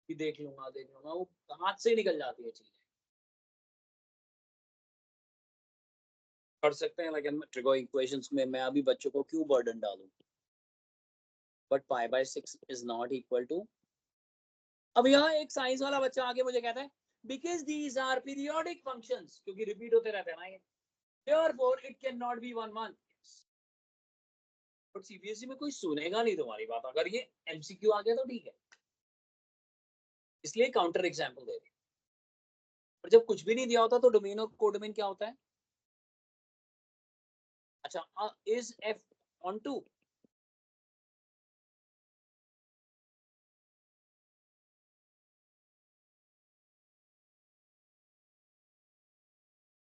कि देख लूंगा, वो हाथ से निकल जाती है चीजें। कर सकते हैं, लेकिन ट्रिगो इक्वेशंस में मैं अभी बच्चों को क्यों बर्डन डालूं, but pi by 6 is not equal to. अब यहाँ एक साइंस वाला बच्चा आके मुझे कहता है, because these are periodic functions, क्योंकि रिपीट होते रहते हैं ना ये, therefore it cannot be 1 1। But CBSE में कोई सुनेगा नहीं तुम्हारी बात, अगर ये एमसीक्यू आ गया तो ठीक है, इसलिए काउंटर एग्जाम्पल दे रही। और जब कुछ भी नहीं दिया होता तो डोमेन और कोडोमेन क्या होता है। अच्छा, इज एफ ऑन टू,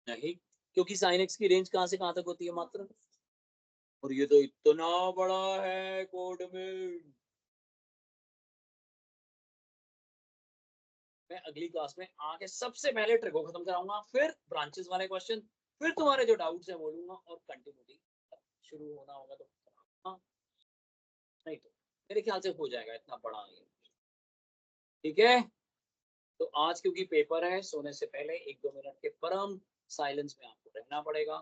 नहीं, क्योंकि साइन एक्स की रेंज कहां से कहां तक होती है मात्र, और ये तो इतना बड़ा है कोड में। मैं अगली क्लास में आके सबसे पहले ट्रिक को खत्म कराऊंगा, फिर ब्रांचेस वाले क्वेश्चन, फिर तुम्हारे जो डाउट्स है वो लूंगा और कंटिन्यूटी शुरू होना होगा तो हाँ, नहीं तो मेरे ख्याल से हो जाएगा, इतना बड़ा नहीं है। ठीक है, तो आज क्योंकि पेपर है, सोने से पहले 1-2 मिनट के परम साइलेंस में आपको रहना पड़ेगा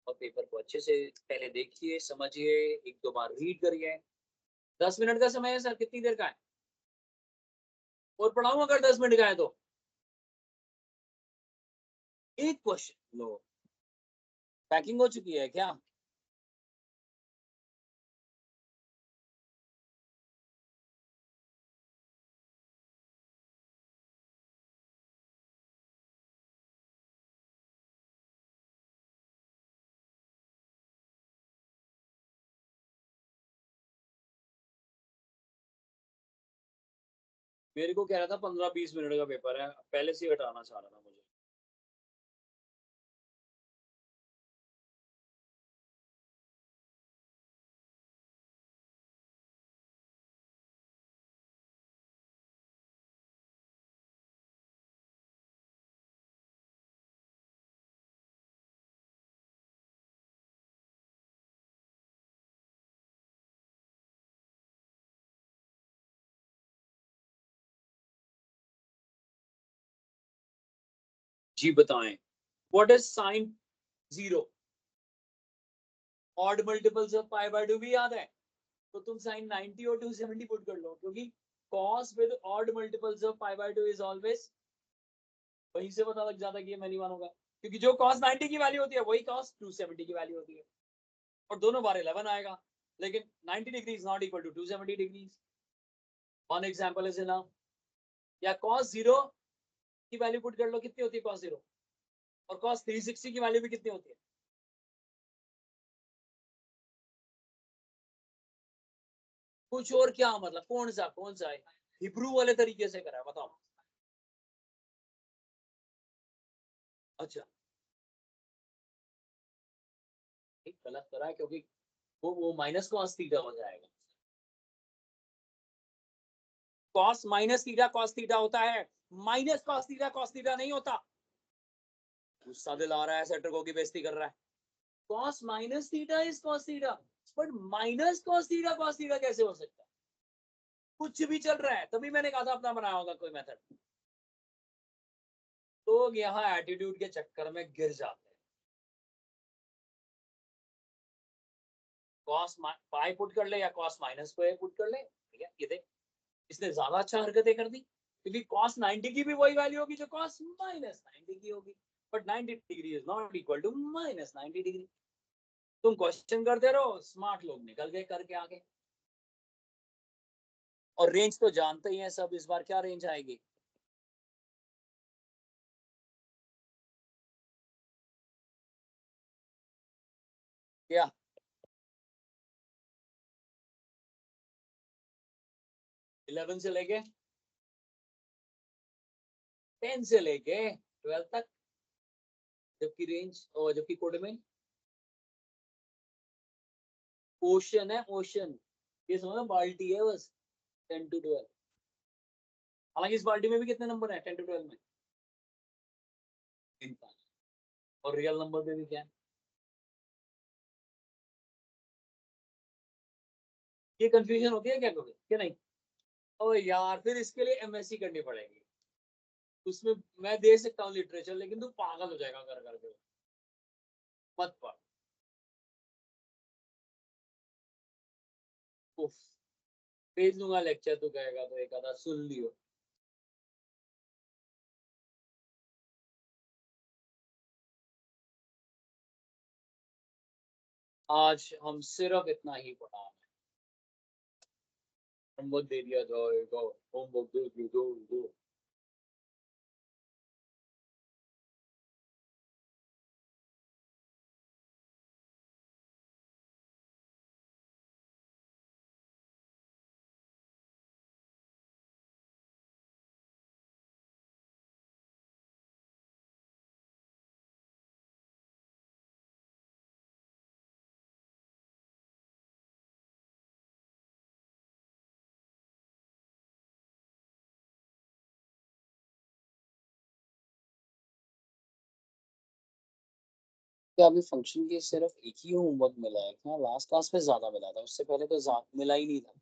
और पेपर को अच्छे से पहले देखिए, समझिए, 1-2 बार रीड करिए। 10 मिनट का समय है सर, कितनी देर का है? और पढ़ाऊं अगर 10 मिनट का है तो? एक क्वेश्चन लो। पैकिंग हो चुकी है क्या? मेरे को कह रहा था 15-20 मिनट का पेपर है, पहले से ही हटाना चाह रहा था मुझे। जी बताएं, what is sine 0? Odd multiples of pi by 2 भी याद है, तो तुम साइन 90 और 270 पुट कर लो, क्योंकि cos with odd multiples of pi by 2 is always, वहीं से पता लग जाता है कि ये मैं नहीं मानूंगा, क्योंकि जो cos 90 की वैल्यू होती है वही cos 270 की वैल्यू होती है, और दोनों बार 11 आएगा, लेकिन 90 degree is not equal to 270 degrees. One example is enough. या cos 0 की वैल्यू पुट कर लो, कितनी होती है cos 0, और cos 360 की वैल्यू भी कितनी होती है? कुछ और क्या मतलब, कौन सा है? हिब्रू वाले तरीके से करा है, बताओ। अच्छा, ठीक गलत करा है, क्योंकि वो माइनस cos थीटा हो जाएगा। cos minus theta cos theta होता है, माइनस cos थीटा नहीं होता। गुस्सा दिला रहा है, सेटर की बेइज्जती कर रहा है। cos minus theta is cos theta, but minus cos theta कैसे हो सकता है? कुछ भी चल रहा है, तभी मैंने कहा था अपना बनाया होगा कोई मेथड। तो यहाँ एटीट्यूड के चक्कर में गिर जाते हैं। cos पाई पुट कर ले या cos माइनस को पुट कर ले, ठीक है, ये देख, इसने ज्यादा अच्छा हरकतें कर दी, क्योंकि cos 90 की भी वही वैल्यू होगी जो cos माइनस 90 की होगी, but 90 degree is not equal to minus 90 degree. तुम क्वेश्चन करते रहो, स्मार्ट लोग निकल गए करके आगे। और रेंज तो जानते ही हैं सब, इस बार क्या रेंज आएगी? क्या? 11 से लेके 10 से लेके 12 तक, जबकि रेंज और जबकि कोड में ओशन है, ओशन, ये समझो बाल्टी है बस, 10 to 12। हालांकि इस बाल्टी में भी कितने नंबर है 10 to 12 में? 3-5। और रियल नंबर में भी क्या है? ये कंफ्यूजन होती है क्या कभी, क्या नहीं? ओ यार, फिर इसके लिए एमएससी करनी पड़ेगी, उसमें मैं दे सकता हूँ लिटरेचर, लेकिन तू पागल हो जाएगा कर करके, मत पढ़। उफ, भेज दूंगा लेक्चर, तू कहेगा तो एक आधा सुन लियो। आज हम सिर्फ इतना ही पढ़ा है, होमवर्क दे दिया जाएगा, होमवर्क दे दिया जाएगा। क्या अभी फंक्शन के सिर्फ एक ही होमवर्क मिला है क्या? लास्ट क्लास में ज्यादा मिला था, उससे पहले तो मिला ही नहीं था।